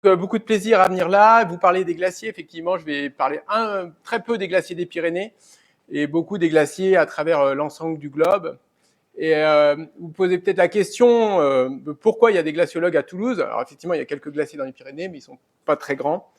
Beaucoup de plaisir à venir là, vous parler des glaciers. Effectivement, je vais parler très peu des glaciers des Pyrénées et beaucoup des glaciers à travers l'ensemble du globe. Et vous posez peut-être la question de pourquoi il y a des glaciologues à Toulouse. Alors effectivement, il y a quelques glaciers dans les Pyrénées, mais ils ne sont pas très grands.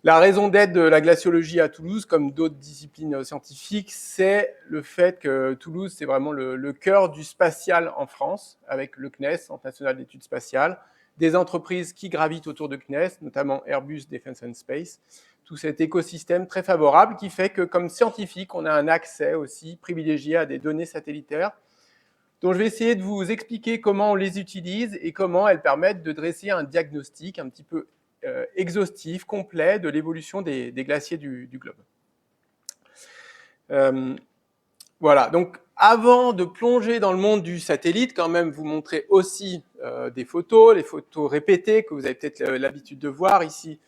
La raison d'être de la glaciologie à Toulouse, comme d'autres disciplines scientifiques, c'est le fait que Toulouse, c'est vraiment le cœur du spatial en France, avec le CNES, Centre national d'études spatiales, des entreprises qui gravitent autour de CNES, notamment Airbus Defence and Space, tout cet écosystème très favorable qui fait que, comme scientifique, on a un accès aussi privilégié à des données satellitaires, dont je vais essayer de vous expliquer comment on les utilise et comment elles permettent de dresser un diagnostic un petit peu exhaustif, complet de l'évolution des glaciers du globe. Voilà, donc avant de plonger dans le monde du satellite, quand même vous montrer aussi des photos, les photos répétées que vous avez peut-être l'habitude de voir ici.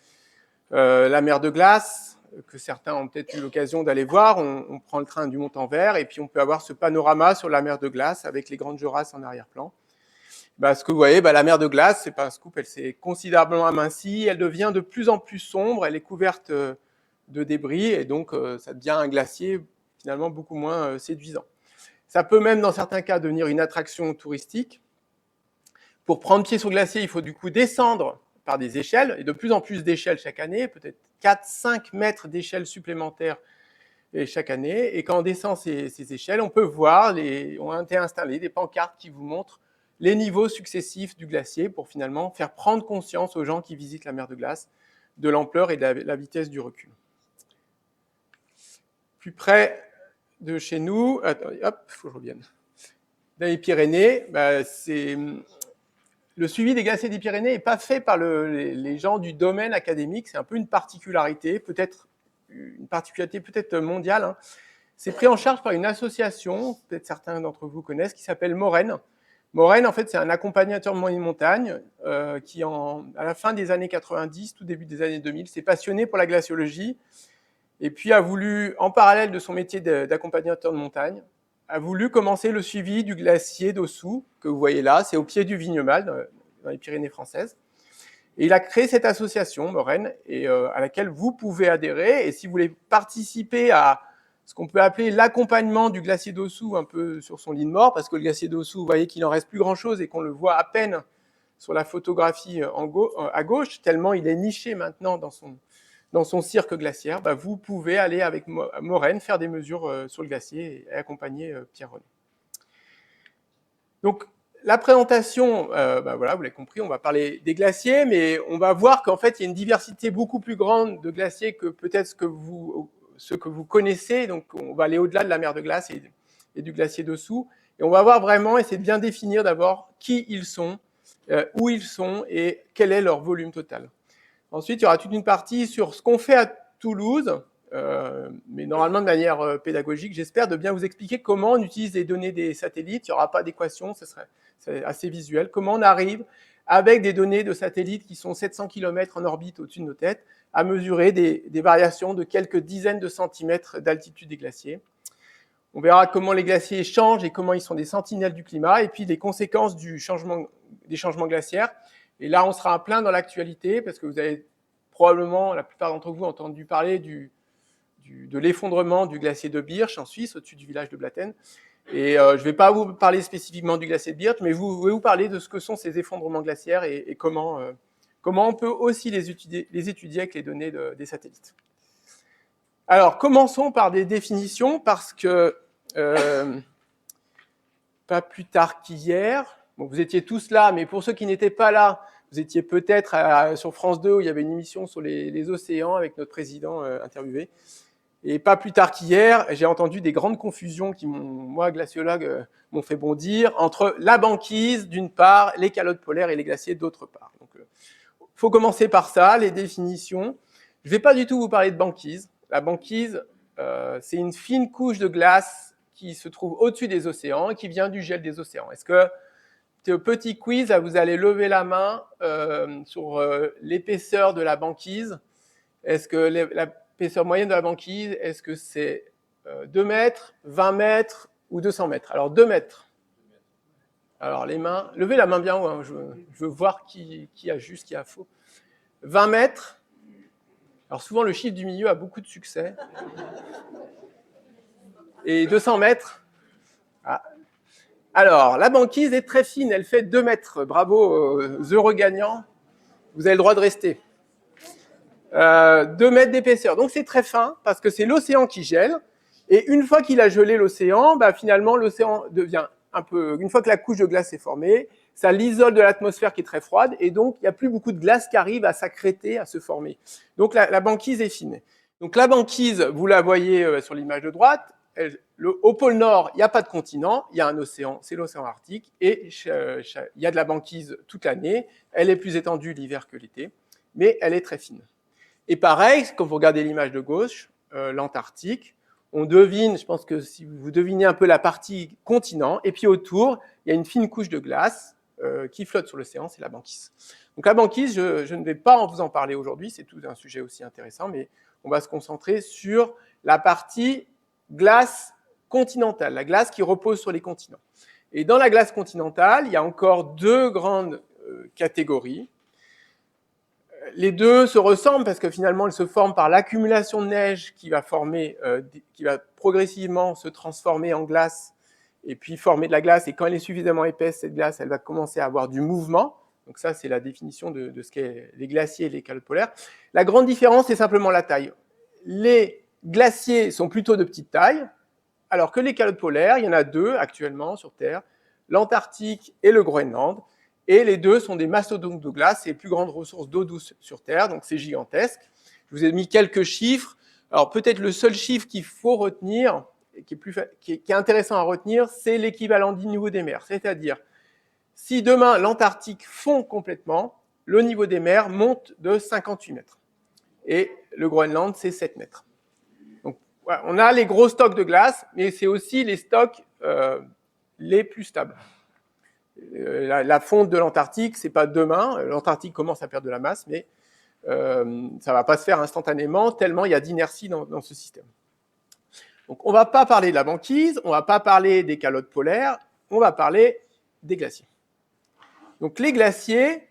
La mer de glace, que certains ont peut-être eu l'occasion d'aller voir, on prend le train du Montanvert et puis on peut avoir ce panorama sur la mer de glace avec les grandes jorasses en arrière-plan. Ce que vous voyez, la mer de glace, c'est pas un scoop, elle s'est considérablement amincie, elle devient de plus en plus sombre, elle est couverte de débris et donc ça devient un glacier finalement beaucoup moins séduisant. Ça peut même dans certains cas devenir une attraction touristique. Pour prendre pied sur le glacier, il faut du coup descendre par des échelles, et de plus en plus d'échelles chaque année, peut-être 4-5 mètres d'échelles supplémentaires chaque année. Et quand on descend ces échelles, on peut voir, on a été installé des pancartes qui vous montrent les niveaux successifs du glacier pour finalement faire prendre conscience aux gens qui visitent la mer de glace de l'ampleur et de la vitesse du recul. Plus près de chez nous, attendez, hop, il faut que je revienne. Dans les Pyrénées, le suivi des glaciers des Pyrénées n'est pas fait par les gens du domaine académique, c'est un peu une particularité, peut-être mondiale. Hein. C'est pris en charge par une association, peut-être certains d'entre vous connaissent, qui s'appelle Moraine. Moraine, en fait, c'est un accompagnateur de moyenne montagne qui, à la fin des années 90, tout début des années 2000, s'est passionné pour la glaciologie et puis a voulu, en parallèle de son métier d'accompagnateur de montagne, a voulu commencer le suivi du glacier d'Ossou, que vous voyez là, c'est au pied du Vignemale, dans les Pyrénées françaises. Et il a créé cette association, Moraine, à laquelle vous pouvez adhérer. Et si vous voulez participer à ce qu'on peut appeler l'accompagnement du glacier d'Ossou un peu sur son lit de mort, parce que le glacier d'Ossou, vous voyez qu'il n'en reste plus grand-chose et qu'on le voit à peine sur la photographie à gauche, tellement il est niché maintenant dans son cirque glaciaire, vous pouvez aller avec Moraine faire des mesures sur le glacier et accompagner Pierre-René. Donc, la présentation, voilà, vous l'avez compris, on va parler des glaciers, mais on va voir qu'en fait, il y a une diversité beaucoup plus grande de glaciers que peut-être ce que vous connaissez. Donc, on va aller au-delà de la mer de glace et du glacier dessous. Et on va voir vraiment, essayer de bien définir d'abord qui ils sont, où ils sont et quel est leur volume total. Ensuite, il y aura toute une partie sur ce qu'on fait à Toulouse, mais normalement de manière pédagogique, j'espère, de bien vous expliquer comment on utilise les données des satellites. Il n'y aura pas d'équation, c'est assez visuel. Comment on arrive, avec des données de satellites qui sont 700 km en orbite au-dessus de nos têtes, à mesurer des variations de quelques dizaines de centimètres d'altitude des glaciers. On verra comment les glaciers changent et comment ils sont des sentinelles du climat, et puis les conséquences des changements glaciaires. Et là, on sera en plein dans l'actualité, parce que vous avez probablement, la plupart d'entre vous, entendu parler de l'effondrement du glacier de Birch en Suisse, au-dessus du village de Blatten. Et je ne vais pas vous parler spécifiquement du glacier de Birch, mais je vais vous parler de ce que sont ces effondrements glaciaires et comment on peut aussi les étudier avec les données des satellites. Alors, commençons par des définitions, parce que pas plus tard qu'hier, bon, vous étiez tous là, mais pour ceux qui n'étaient pas là, vous étiez peut-être sur France 2 où il y avait une émission sur les océans avec notre président interviewé. Et pas plus tard qu'hier, j'ai entendu des grandes confusions qui, moi, glaciologue, m'ont fait bondir entre la banquise, d'une part, les calottes polaires et les glaciers, d'autre part. Donc, faut commencer par ça, les définitions. Je ne vais pas du tout vous parler de banquise. La banquise, c'est une fine couche de glace qui se trouve au-dessus des océans et qui vient du gel des océans. Est-ce que, petit quiz, là, vous allez lever la main sur l'épaisseur de la banquise? Est-ce que l'épaisseur moyenne de la banquise, est-ce que c'est 2 mètres, 20 mètres ou 200 mètres? Alors, 2 mètres. Alors, les mains, levez la main bien haut, hein, je veux voir qui a juste, qui a faux. 20 mètres. Alors souvent, le chiffre du milieu a beaucoup de succès. Et 200 mètres. Ah. Alors, la banquise est très fine, elle fait 2 mètres. Bravo, heureux gagnants. Vous avez le droit de rester. 2 mètres d'épaisseur. Donc c'est très fin, parce que c'est l'océan qui gèle. Et une fois qu'il a gelé l'océan, finalement, l'océan devient un peu... Une fois que la couche de glace est formée, ça l'isole de l'atmosphère qui est très froide, et donc il n'y a plus beaucoup de glace qui arrive à s'accréter, à se former. Donc la banquise est fine. Donc la banquise, vous la voyez sur l'image de droite, au pôle Nord, il n'y a pas de continent, il y a un océan, c'est l'océan Arctique, et il y a de la banquise toute l'année. Elle est plus étendue l'hiver que l'été, mais elle est très fine. Et pareil, quand vous regardez l'image de gauche, l'Antarctique, on devine, je pense que si vous devinez un peu la partie continent, et puis autour, il y a une fine couche de glace qui flotte sur l'océan, c'est la banquise. Donc la banquise, je ne vais pas vous en parler aujourd'hui, c'est tout un sujet aussi intéressant, mais on va se concentrer sur la partie glace continentale, la glace qui repose sur les continents. Et dans la glace continentale, il y a encore deux grandes catégories. Les deux se ressemblent parce que finalement, elles se forment par l'accumulation de neige qui va progressivement se transformer en glace et puis former de la glace. Et quand elle est suffisamment épaisse, cette glace, elle va commencer à avoir du mouvement. Donc ça, c'est la définition de ce qu'est les glaciers et les calottes polaires. La grande différence, c'est simplement la taille. Les glaciers sont plutôt de petite taille, alors que les calottes polaires, il y en a deux actuellement sur Terre, l'Antarctique et le Groenland. Et les deux sont des mastodontes de glace, c'est les plus grandes ressources d'eau douce sur Terre, donc c'est gigantesque. Je vous ai mis quelques chiffres. Alors peut-être le seul chiffre qu'il faut retenir, et qui est intéressant à retenir, c'est l'équivalent du niveau des mers. C'est-à-dire, si demain l'Antarctique fond complètement, le niveau des mers monte de 58 mètres. Et le Groenland, c'est 7 mètres. Donc voilà, on a les gros stocks de glace, mais c'est aussi les stocks les plus stables. La fonte de l'Antarctique, c'est pas demain. L'Antarctique commence à perdre de la masse, mais ça va pas se faire instantanément, tellement il y a d'inertie dans ce système. Donc on va pas parler de la banquise, on va pas parler des calottes polaires, on va parler des glaciers. Donc les glaciers,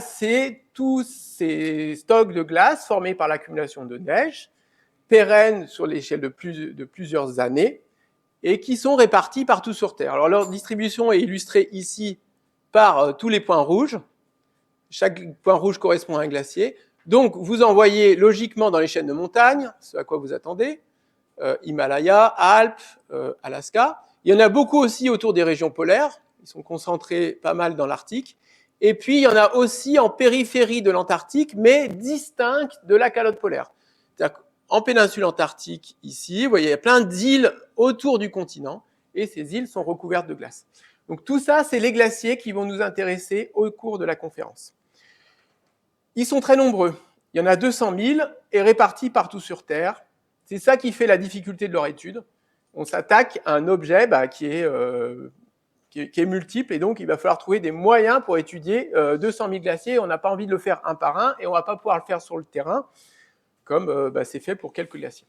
c'est tous ces stocks de glace formés par l'accumulation de neige, pérennes sur l'échelle de plusieurs années, et qui sont répartis partout sur Terre. Alors leur distribution est illustrée ici par tous les points rouges. Chaque point rouge correspond à un glacier. Donc vous en voyez logiquement dans les chaînes de montagnes, ce à quoi vous attendez, Himalaya, Alpes, Alaska. Il y en a beaucoup aussi autour des régions polaires, ils sont concentrés pas mal dans l'Arctique. Et puis il y en a aussi en périphérie de l'Antarctique, mais distincts de la calotte polaire. C'est-à-dire en péninsule antarctique, ici, vous voyez, il y a plein d'îles autour du continent, et ces îles sont recouvertes de glace. Donc tout ça, c'est les glaciers qui vont nous intéresser au cours de la conférence. Ils sont très nombreux. Il y en a 200 000 et répartis partout sur Terre. C'est ça qui fait la difficulté de leur étude. On s'attaque à un objet qui est multiple, et donc il va falloir trouver des moyens pour étudier 200 000 glaciers. On n'a pas envie de le faire un par un, et on ne va pas pouvoir le faire sur le terrain, comme c'est fait pour quelques glaciers.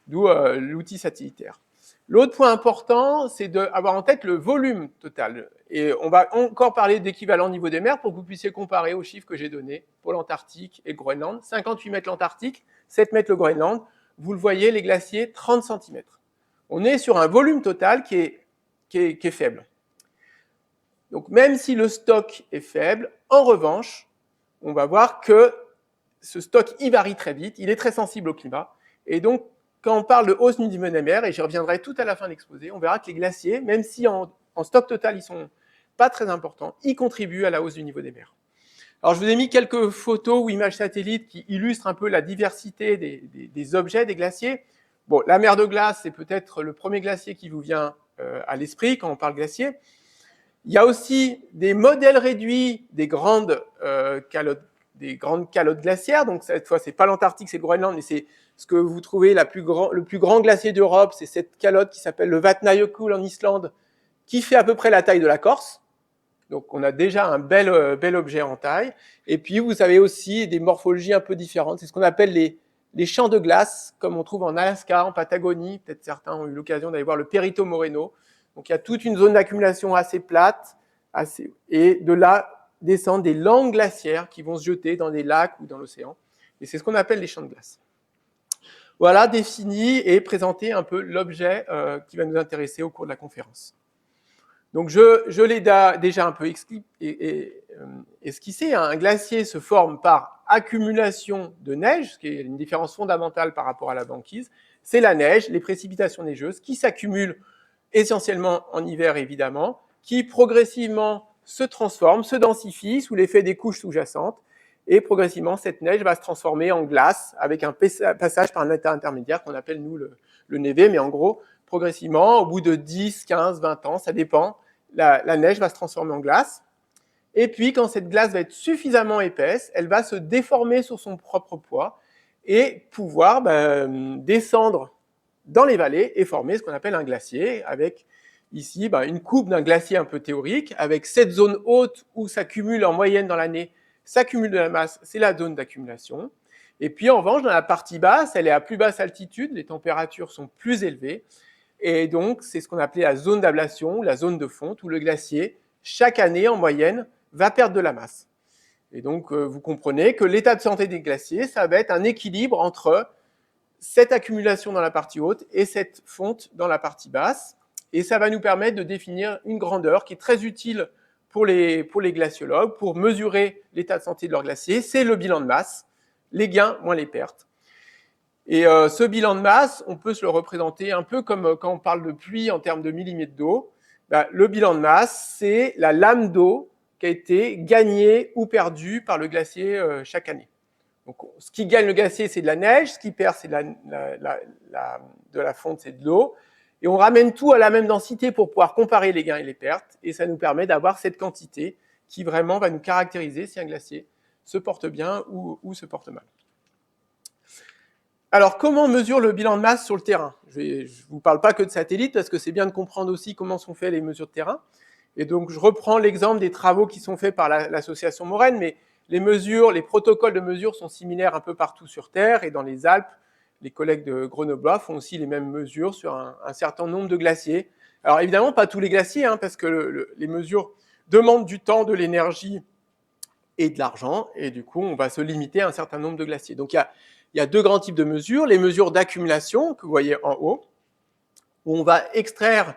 D'où l'outil satellitaire. L'autre point important, c'est d'avoir en tête le volume total. Et on va encore parler d'équivalent niveau des mers pour que vous puissiez comparer aux chiffres que j'ai donnés pour l'Antarctique et le Groenland. 58 mètres l'Antarctique, 7 mètres le Groenland. Vous le voyez, les glaciers, 30 cm. On est sur un volume total qui est faible. Donc même si le stock est faible, en revanche, on va voir que ce stock, il varie très vite, il est très sensible au climat. Et donc, quand on parle de hausse du niveau des mers, et j'y reviendrai tout à la fin de l'exposé, on verra que les glaciers, même si en stock total, ils sont pas très importants, ils contribuent à la hausse du niveau des mers. Alors, je vous ai mis quelques photos ou images satellites qui illustrent un peu la diversité des objets des glaciers. Bon, la mer de glace, c'est peut-être le premier glacier qui vous vient à l'esprit quand on parle glacier. Il y a aussi des modèles réduits des grandes calottes glaciaires. Donc, cette fois, c'est pas l'Antarctique, c'est le Groenland, mais c'est ce que vous trouvez le plus grand glacier d'Europe. C'est cette calotte qui s'appelle le Vatnajökull en Islande, qui fait à peu près la taille de la Corse. Donc, on a déjà un bel objet en taille. Et puis, vous avez aussi des morphologies un peu différentes. C'est ce qu'on appelle les champs de glace, comme on trouve en Alaska, en Patagonie. Peut-être certains ont eu l'occasion d'aller voir le Perito Moreno. Donc, il y a toute une zone d'accumulation assez plate. Et de là, descendre des langues glaciaires qui vont se jeter dans des lacs ou dans l'océan. Et c'est ce qu'on appelle les champs de glace. Voilà, défini et présenté un peu l'objet qui va nous intéresser au cours de la conférence. Donc je l'ai déjà un peu esquissé. Un glacier se forme par accumulation de neige, ce qui est une différence fondamentale par rapport à la banquise. C'est la neige, les précipitations neigeuses, qui s'accumulent essentiellement en hiver évidemment, qui progressivement se transforment, se densifient sous l'effet des couches sous-jacentes, et progressivement cette neige va se transformer en glace avec un passage par un état intermédiaire qu'on appelle nous le névé, mais en gros, progressivement, au bout de 10, 15, 20 ans, ça dépend, la neige va se transformer en glace. Et puis, quand cette glace va être suffisamment épaisse, elle va se déformer sur son propre poids et pouvoir descendre dans les vallées et former ce qu'on appelle un glacier, avec ici une coupe d'un glacier un peu théorique, avec cette zone haute où s'accumule en moyenne dans l'année, s'accumule de la masse, c'est la zone d'accumulation. Et puis en revanche, dans la partie basse, elle est à plus basse altitude, les températures sont plus élevées, et donc c'est ce qu'on appelait la zone d'ablation, la zone de fonte, où le glacier, chaque année en moyenne, va perdre de la masse. Et donc vous comprenez que l'état de santé des glaciers, ça va être un équilibre entre cette accumulation dans la partie haute et cette fonte dans la partie basse. Et ça va nous permettre de définir une grandeur qui est très utile pour les glaciologues, pour mesurer l'état de santé de leur glacier. C'est le bilan de masse, les gains moins les pertes. Et ce bilan de masse, on peut se le représenter un peu comme quand on parle de pluie en termes de millimètres d'eau. Le bilan de masse, c'est la lame d'eau qui a été gagnée ou perdue par le glacier chaque année. Donc, ce qui gagne le glacier, c'est de la neige, ce qui perd, c'est de la fonte, c'est de l'eau. Et on ramène tout à la même densité pour pouvoir comparer les gains et les pertes, et ça nous permet d'avoir cette quantité qui vraiment va nous caractériser si un glacier se porte bien ou se porte mal. Alors, comment on mesure le bilan de masse sur le terrain ? Je ne vous parle pas que de satellites, parce que c'est bien de comprendre aussi comment sont faites les mesures de terrain. Et donc, je reprends l'exemple des travaux qui sont faits par l'association Morenne, mais les mesures, les protocoles de mesure sont similaires un peu partout sur Terre, et dans les Alpes, les collègues de Grenoble font aussi les mêmes mesures sur un certain nombre de glaciers. Alors évidemment, pas tous les glaciers, parce que les mesures demandent du temps, de l'énergie et de l'argent, et du coup, on va se limiter à un certain nombre de glaciers. Donc il y a deux grands types de mesures. Les mesures d'accumulation, que vous voyez en haut, où on va extraire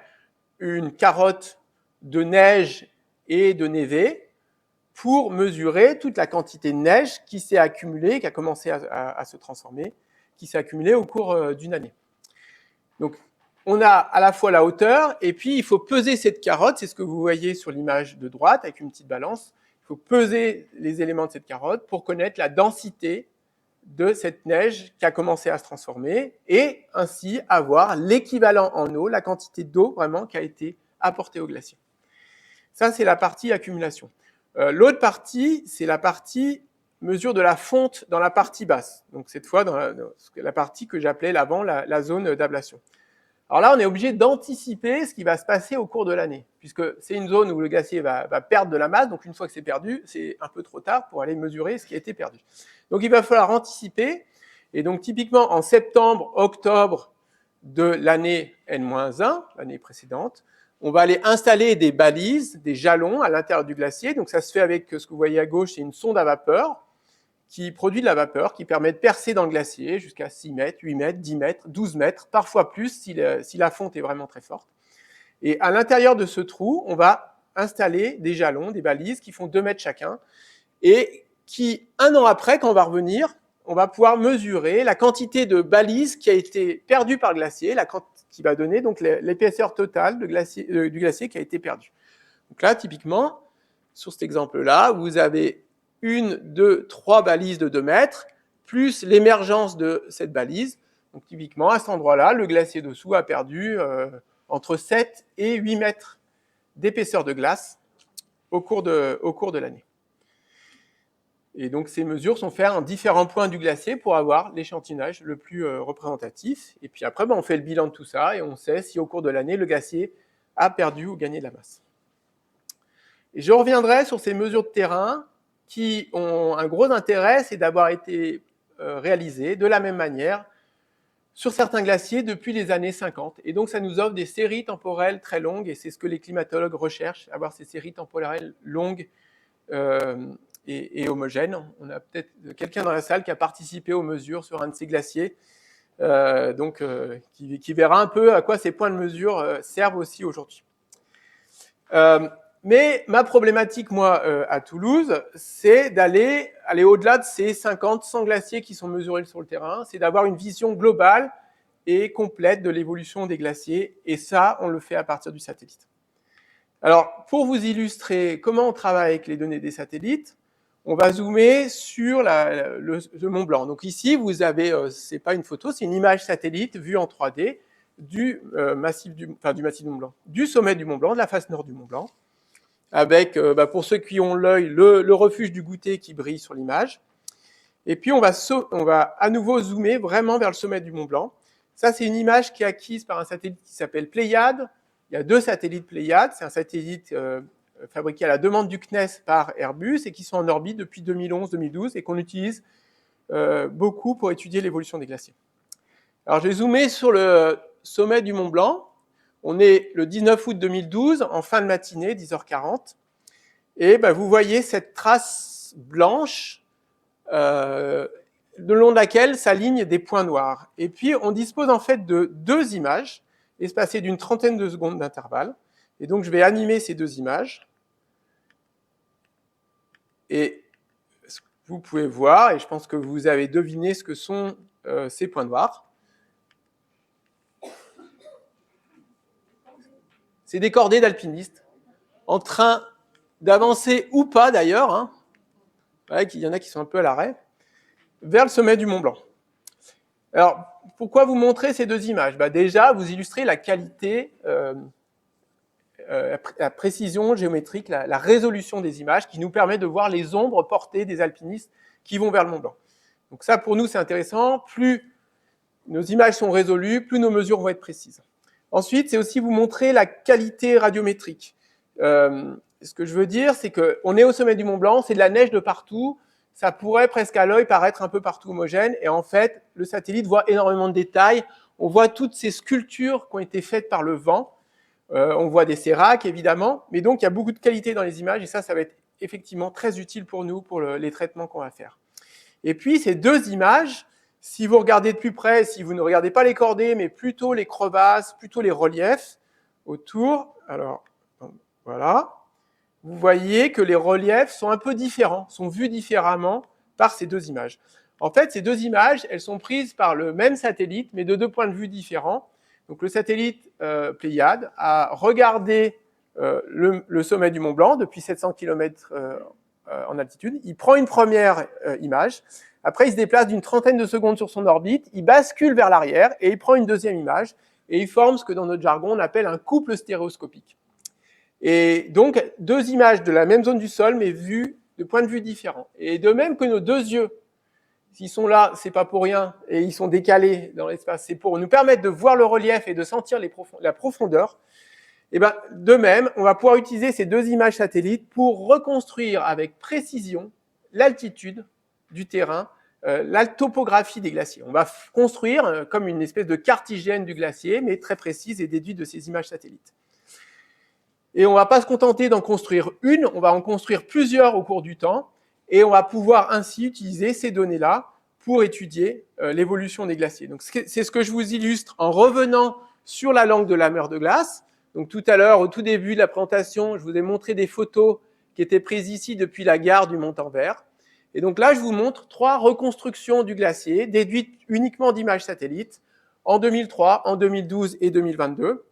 une carotte de neige et de névé, pour mesurer toute la quantité de neige qui s'est accumulée, qui a commencé à se transformer, qui s'est accumulée au cours d'une année. Donc, on a à la fois la hauteur, et puis il faut peser cette carotte, c'est ce que vous voyez sur l'image de droite, avec une petite balance. Il faut peser les éléments de cette carotte pour connaître la densité de cette neige qui a commencé à se transformer, et ainsi avoir l'équivalent en eau, la quantité d'eau vraiment qui a été apportée au glacier. Ça, c'est la partie accumulation. L'autre partie, c'est la partie mesure de la fonte dans la partie basse. Donc cette fois, dans la partie que j'appelais avant la zone d'ablation. Alors là, on est obligé d'anticiper ce qui va se passer au cours de l'année, puisque c'est une zone où le glacier va perdre de la masse, donc une fois que c'est perdu, c'est un peu trop tard pour aller mesurer ce qui a été perdu. Donc il va falloir anticiper, et donc typiquement en septembre, octobre de l'année N-1, l'année précédente, on va aller installer des balises, des jalons à l'intérieur du glacier. Donc ça se fait avec ce que vous voyez à gauche, c'est une sonde à vapeur qui produit de la vapeur, qui permet de percer dans le glacier jusqu'à 6 mètres, 8 mètres, 10 mètres, 12 mètres, parfois plus si la fonte est vraiment très forte. Et à l'intérieur de ce trou, on va installer des jalons, des balises qui font 2 mètres chacun, et qui, un an après, quand on va revenir, on va pouvoir mesurer la quantité de balises qui a été perdue par le glacier, qui va donner donc l'épaisseur totale du glacier qui a été perdu. Donc là, typiquement, sur cet exemple-là, vous avez 1, 2, 3 balises de 2 mètres, plus l'émergence de cette balise. Donc typiquement, à cet endroit-là, le glacier dessous a perdu entre 7 et 8 mètres d'épaisseur de glace au cours de l'année. Et donc ces mesures sont faites en différents points du glacier pour avoir l'échantillonnage le plus représentatif. Et puis après, on fait le bilan de tout ça et on sait si au cours de l'année, le glacier a perdu ou gagné de la masse. Et je reviendrai sur ces mesures de terrain qui ont un gros intérêt, c'est d'avoir été réalisées de la même manière sur certains glaciers depuis les années 50. Et donc ça nous offre des séries temporelles très longues, et c'est ce que les climatologues recherchent, avoir ces séries temporelles longues et homogène. On a peut-être quelqu'un dans la salle qui a participé aux mesures sur un de ces glaciers, qui verra un peu à quoi ces points de mesure servent aussi aujourd'hui. Mais ma problématique, moi, à Toulouse, c'est d'aller au-delà de ces 50, 100 glaciers qui sont mesurés sur le terrain, c'est d'avoir une vision globale et complète de l'évolution des glaciers, et ça, on le fait à partir du satellite. Alors, pour vous illustrer comment on travaille avec les données des satellites, on va zoomer sur le Mont Blanc. Donc ici, vous avez, c'est pas une photo, c'est une image satellite vue en 3D du massif du Mont Blanc, du sommet du Mont Blanc, de la face nord du Mont Blanc, avec, pour ceux qui ont l'œil, le refuge du goûter qui brille sur l'image. Et puis, on va à nouveau zoomer vraiment vers le sommet du Mont Blanc. Ça, c'est une image qui est acquise par un satellite qui s'appelle Pléiade. Il y a 2 satellites Pléiade. C'est un satellite fabriqué à la demande du CNES par Airbus et qui sont en orbite depuis 2011-2012 et qu'on utilise beaucoup pour étudier l'évolution des glaciers. Alors, je vais zoomer sur le sommet du Mont Blanc. On est le 19 août 2012, en fin de matinée, 10h40. Et vous voyez cette trace blanche le long de laquelle s'alignent des points noirs. Et puis, on dispose en fait de 2 images, espacées d'une trentaine de secondes d'intervalle. Et donc, je vais animer ces 2 images. Et vous pouvez voir, et je pense que vous avez deviné ce que sont ces points noirs. C'est des cordées d'alpinistes, en train d'avancer ou pas d'ailleurs, hein. Il y en a qui sont un peu à l'arrêt, vers le sommet du Mont Blanc. Alors, pourquoi vous montrer ces 2 images ? Déjà, vous illustrez la qualité, la précision géométrique, la résolution des images qui nous permet de voir les ombres portées des alpinistes qui vont vers le Mont Blanc. Donc ça, pour nous, c'est intéressant. Plus nos images sont résolues, plus nos mesures vont être précises. Ensuite, c'est aussi vous montrer la qualité radiométrique. Ce que je veux dire, c'est qu'on est au sommet du Mont Blanc, c'est de la neige de partout, ça pourrait presque à l'œil paraître un peu partout homogène, et en fait, le satellite voit énormément de détails, on voit toutes ces sculptures qui ont été faites par le vent, on voit des séracs évidemment, mais donc il y a beaucoup de qualité dans les images, et ça va être effectivement très utile pour nous, pour les traitements qu'on va faire. Et puis, ces 2 images, si vous regardez de plus près, si vous ne regardez pas les cordées, mais plutôt les crevasses, plutôt les reliefs autour, alors voilà, vous voyez que les reliefs sont un peu différents, sont vus différemment par ces 2 images. En fait, ces 2 images, elles sont prises par le même satellite, mais de 2 points de vue différents. Donc le satellite Pléiade a regardé le sommet du Mont Blanc depuis 700 km en altitude. Il prend une première image. Après, il se déplace d'une trentaine de secondes sur son orbite, il bascule vers l'arrière et il prend une deuxième image et il forme ce que dans notre jargon on appelle un couple stéréoscopique. Et donc, 2 images de la même zone du sol, mais vues de points de vue différents. Et de même que nos 2 yeux, s'ils sont là, c'est pas pour rien, et ils sont décalés dans l'espace, c'est pour nous permettre de voir le relief et de sentir la profondeur. Et de même, on va pouvoir utiliser ces 2 images satellites pour reconstruire avec précision l'altitude du terrain, la topographie des glaciers. On va construire comme une espèce de cartigène du glacier, mais très précise et déduite de ces images satellites. Et on ne va pas se contenter d'en construire une, on va en construire plusieurs au cours du temps, et on va pouvoir ainsi utiliser ces données-là pour étudier l'évolution des glaciers. Donc c'est ce que je vous illustre en revenant sur la langue de la mer de glace. Donc tout à l'heure, au tout début de la présentation, je vous ai montré des photos qui étaient prises ici depuis la gare du Montanvert. Et donc là, je vous montre 3 reconstructions du glacier, déduites uniquement d'images satellites, en 2003, en 2012 et 2022.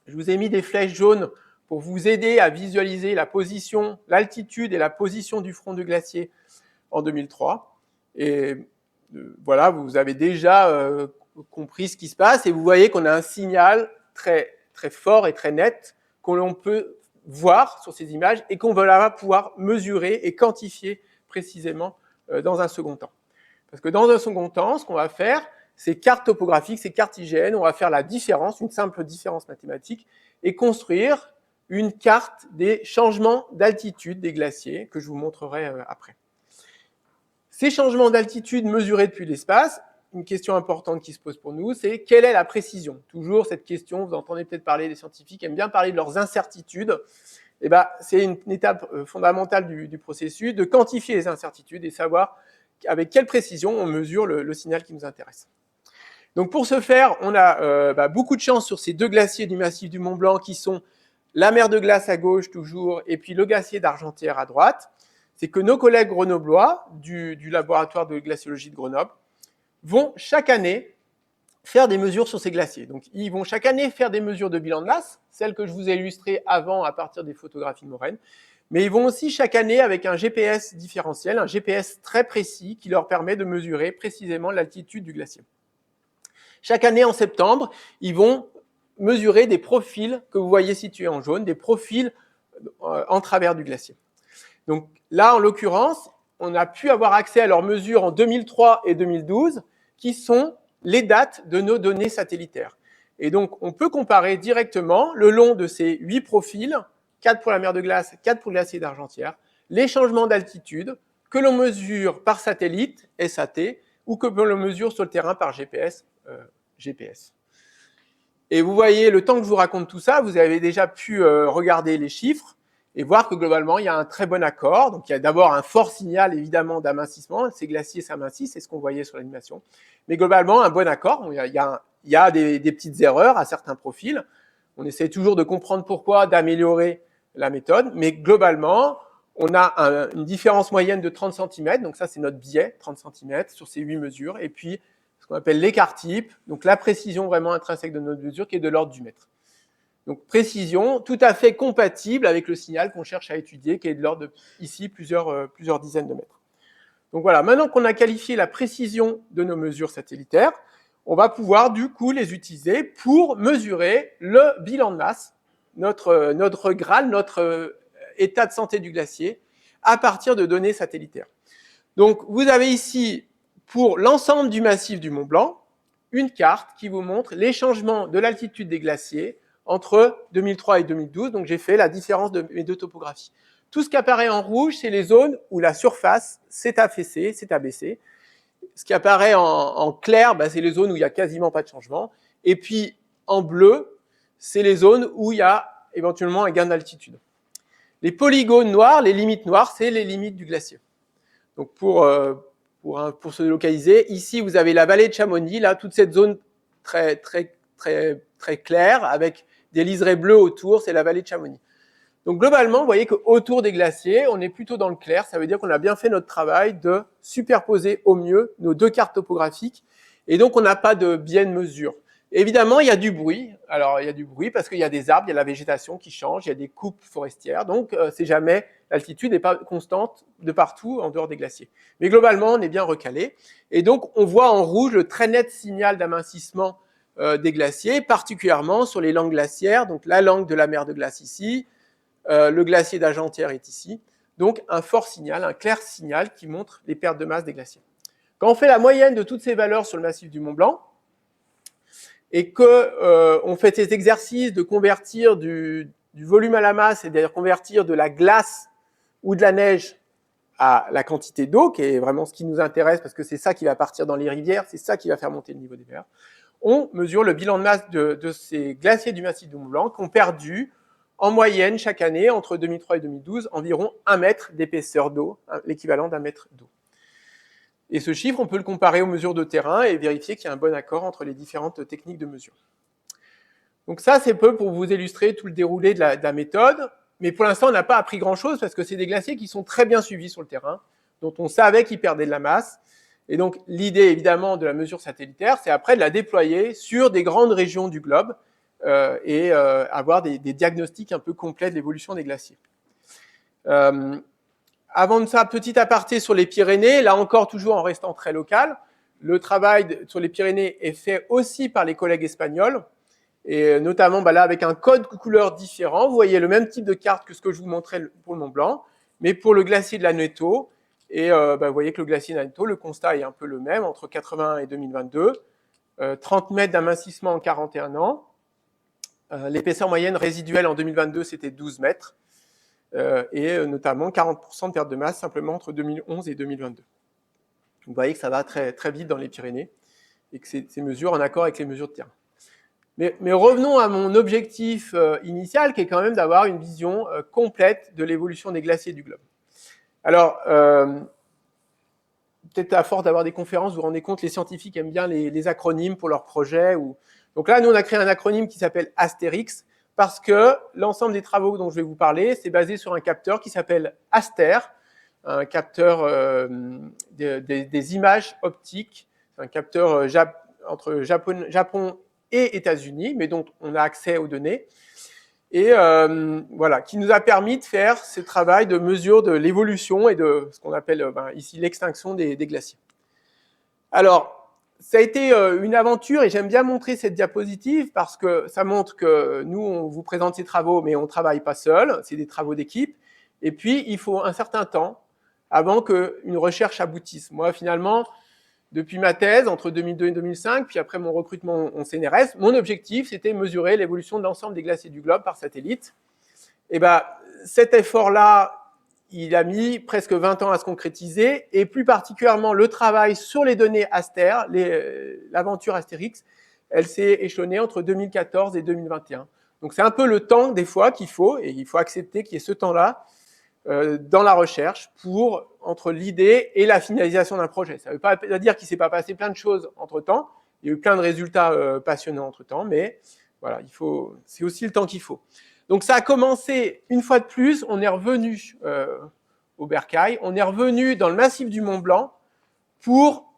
Je vous ai mis des flèches jaunes pour vous aider à visualiser la position, l'altitude et la position du front du glacier en 2003. Et voilà, vous avez déjà compris ce qui se passe, et vous voyez qu'on a un signal très, très fort et très net que l'on peut voir sur ces images et qu'on va pouvoir mesurer et quantifier précisément dans un second temps. Parce que dans un second temps, ce qu'on va faire, ces cartes topographiques, ces cartigènes, on va faire la différence, une simple différence mathématique, et construire une carte des changements d'altitude des glaciers, que je vous montrerai après. Ces changements d'altitude mesurés depuis l'espace, une question importante qui se pose pour nous, c'est quelle est la précision ? Toujours cette question, vous entendez peut-être parler, des scientifiques aiment bien parler de leurs incertitudes. eh ben, c'est une étape fondamentale du processus de quantifier les incertitudes et savoir avec quelle précision on mesure le signal qui nous intéresse. Donc pour ce faire, on a beaucoup de chance sur ces deux glaciers du massif du Mont Blanc qui sont la mer de glace à gauche toujours et puis le glacier d'Argentière à droite. C'est que nos collègues grenoblois du laboratoire de glaciologie de Grenoble vont chaque année faire des mesures sur ces glaciers. Donc ils vont chaque année faire des mesures de bilan de masse, celles que je vous ai illustrées avant à partir des photographies de moraine, mais ils vont aussi chaque année avec un GPS différentiel, un GPS très précis qui leur permet de mesurer précisément l'altitude du glacier. Chaque année, en septembre, ils vont mesurer des profils que vous voyez situés en jaune, des profils en travers du glacier. Donc là, en l'occurrence, on a pu avoir accès à leurs mesures en 2003 et 2012, qui sont les dates de nos données satellitaires. Et donc, on peut comparer directement le long de ces 8 profils, 4 pour la mer de glace, 4 pour le glacier d'Argentière, les changements d'altitude que l'on mesure par satellite, SAT, ou que l'on mesure sur le terrain par GPS. Et vous voyez, le temps que je vous raconte tout ça, vous avez déjà pu regarder les chiffres et voir que globalement, il y a un très bon accord. Donc, il y a d'abord un fort signal, évidemment, d'amincissement. Ces glaciers s'amincissent, c'est ce qu'on voyait sur l'animation. Mais globalement, un bon accord. Il y a des petites erreurs à certains profils. On essaie toujours de comprendre pourquoi, d'améliorer la méthode. Mais globalement, on a une différence moyenne de 30 cm. Donc ça, c'est notre biais, 30 cm, sur ces 8 mesures. Et puis, ce qu'on appelle l'écart type, donc la précision vraiment intrinsèque de notre mesure, qui est de l'ordre du mètre. Donc précision tout à fait compatible avec le signal qu'on cherche à étudier, qui est de l'ordre de, ici, plusieurs dizaines de mètres. Donc voilà, maintenant qu'on a qualifié la précision de nos mesures satellitaires, on va pouvoir du coup les utiliser pour mesurer le bilan de masse, notre Graal, notre état de santé du glacier, à partir de données satellitaires. Donc vous avez ici, pour l'ensemble du massif du Mont Blanc, une carte qui vous montre les changements de l'altitude des glaciers entre 2003 et 2012. Donc j'ai fait la différence de mes deux topographies. Tout ce qui apparaît en rouge, c'est les zones où la surface s'est affaissée, s'est abaissée. Ce qui apparaît en clair, c'est les zones où il n'y a quasiment pas de changement. Et puis en bleu, c'est les zones où il y a éventuellement un gain d'altitude. Les polygones noirs, les limites noires, c'est les limites du glacier. Donc pour se localiser, ici vous avez la vallée de Chamonix, là toute cette zone très claire avec des liserés bleus autour, c'est la vallée de Chamonix. Donc globalement, vous voyez qu'autour des glaciers, on est plutôt dans le clair. Ça veut dire qu'on a bien fait notre travail de superposer au mieux nos deux cartes topographiques. Et donc, on n'a pas de biais de mesure. Évidemment, il y a du bruit. Alors, il y a du bruit parce qu'il y a des arbres, il y a la végétation qui change, il y a des coupes forestières. Donc, c'est jamais, l'altitude n'est pas constante de partout en dehors des glaciers. Mais globalement, on est bien recalé. Et donc, on voit en rouge le très net signal d'amincissement des glaciers, particulièrement sur les langues glaciaires. Donc, la langue de la mer de glace ici, le glacier d'Argentière est ici. Donc, un fort signal, un clair signal qui montre les pertes de masse des glaciers. Quand on fait la moyenne de toutes ces valeurs sur le massif du Mont Blanc, et qu'on fait cet exercice de convertir du volume à la masse, c'est-à-dire convertir de la glace ou de la neige à la quantité d'eau, qui est vraiment ce qui nous intéresse, parce que c'est ça qui va partir dans les rivières, c'est ça qui va faire monter le niveau des mers, on mesure le bilan de masse de ces glaciers du massif du Mont Blanc qui ont perdu en moyenne, chaque année, entre 2003 et 2012, environ 1 mètre d'épaisseur d'eau, l'équivalent d'1 mètre d'eau. Et ce chiffre, on peut le comparer aux mesures de terrain et vérifier qu'il y a un bon accord entre les différentes techniques de mesure. Donc ça, c'est peu pour vous illustrer tout le déroulé de la méthode. Mais pour l'instant, on n'a pas appris grand-chose parce que c'est des glaciers qui sont très bien suivis sur le terrain, dont on savait qu'ils perdaient de la masse. Et donc, l'idée, évidemment, de la mesure satellitaire, c'est après de la déployer sur des grandes régions du globe, et avoir des diagnostics un peu complets de l'évolution des glaciers. Avant de ça, petit aparté sur les Pyrénées, là encore toujours en restant très local, le travail sur les Pyrénées est fait aussi par les collègues espagnols, et notamment là avec un code couleur différent. Vous voyez le même type de carte que ce que je vous montrais pour le Mont Blanc, mais pour le glacier de l'Aneto, et vous voyez que le glacier de l'Aneto, le constat est un peu le même, entre 80 et 2022, 30 mètres d'amincissement en 41 ans, l'épaisseur moyenne résiduelle en 2022, c'était 12 mètres, et notamment 40% de perte de masse simplement entre 2011 et 2022. Vous voyez que ça va très, très vite dans les Pyrénées, et que ces mesures en accord avec les mesures de terrain. Mais revenons à mon objectif initial, qui est quand même d'avoir une vision complète de l'évolution des glaciers du globe. Alors, peut-être à force d'avoir des conférences, vous vous rendez compte, les scientifiques aiment bien les acronymes pour leurs projets. Donc là, nous, on a créé un acronyme qui s'appelle Astérix, parce que l'ensemble des travaux dont je vais vous parler, c'est basé sur un capteur qui s'appelle ASTER, un capteur des images optiques, un capteur entre Japon et États-Unis, mais dont on a accès aux données, et voilà, qui nous a permis de faire ce travail de mesure de l'évolution et de ce qu'on appelle ici l'extinction des glaciers. Alors, ça a été une aventure et j'aime bien montrer cette diapositive parce que ça montre que nous, on vous présente ces travaux, mais on ne travaille pas seul, c'est des travaux d'équipe. Et puis, il faut un certain temps avant qu'une recherche aboutisse. Moi, finalement, depuis ma thèse, entre 2002 et 2005, puis après mon recrutement en CNRS, mon objectif, c'était mesurer l'évolution de l'ensemble des glaciers du globe par satellite. Et cet effort-là, il a mis presque 20 ans à se concrétiser, et plus particulièrement le travail sur les données Aster, l'aventure Astérix, elle s'est échelonnée entre 2014 et 2021. Donc c'est un peu le temps des fois qu'il faut, et il faut accepter qu'il y ait ce temps-là dans la recherche entre l'idée et la finalisation d'un projet. Ça ne veut pas dire qu'il ne s'est pas passé plein de choses entre-temps, il y a eu plein de résultats passionnants entre-temps, mais voilà, c'est aussi le temps qu'il faut. Donc ça a commencé, une fois de plus, on est revenu au Bercail, on est revenu dans le massif du Mont Blanc pour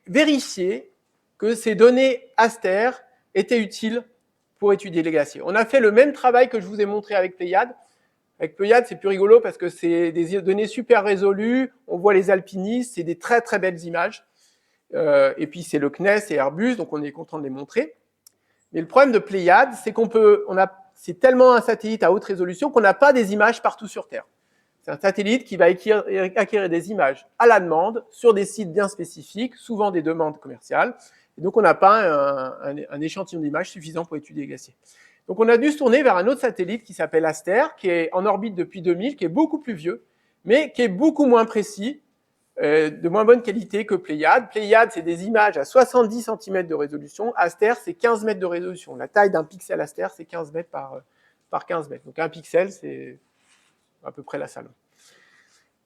vérifier que ces données Aster étaient utiles pour étudier les glaciers. On a fait le même travail que je vous ai montré avec Pléiades. Avec Pléiades, c'est plus rigolo parce que c'est des données super résolues, on voit les alpinistes, c'est des très très belles images. Et puis c'est le CNES et Airbus, donc on est content de les montrer. Mais le problème de Pléiades, c'est c'est tellement un satellite à haute résolution qu'on n'a pas des images partout sur Terre. C'est un satellite qui va acquérir des images à la demande sur des sites bien spécifiques, souvent des demandes commerciales. Et donc on n'a pas un échantillon d'images suffisant pour étudier les glaciers. Donc on a dû se tourner vers un autre satellite qui s'appelle Aster, qui est en orbite depuis 2000, qui est beaucoup plus vieux, mais qui est beaucoup moins précis, de moins bonne qualité que Pléiades. Pléiades, c'est des images à 70 cm de résolution. Aster, c'est 15 mètres de résolution. La taille d'un pixel Aster, c'est 15 mètres par 15 mètres. Donc un pixel, c'est à peu près la salle.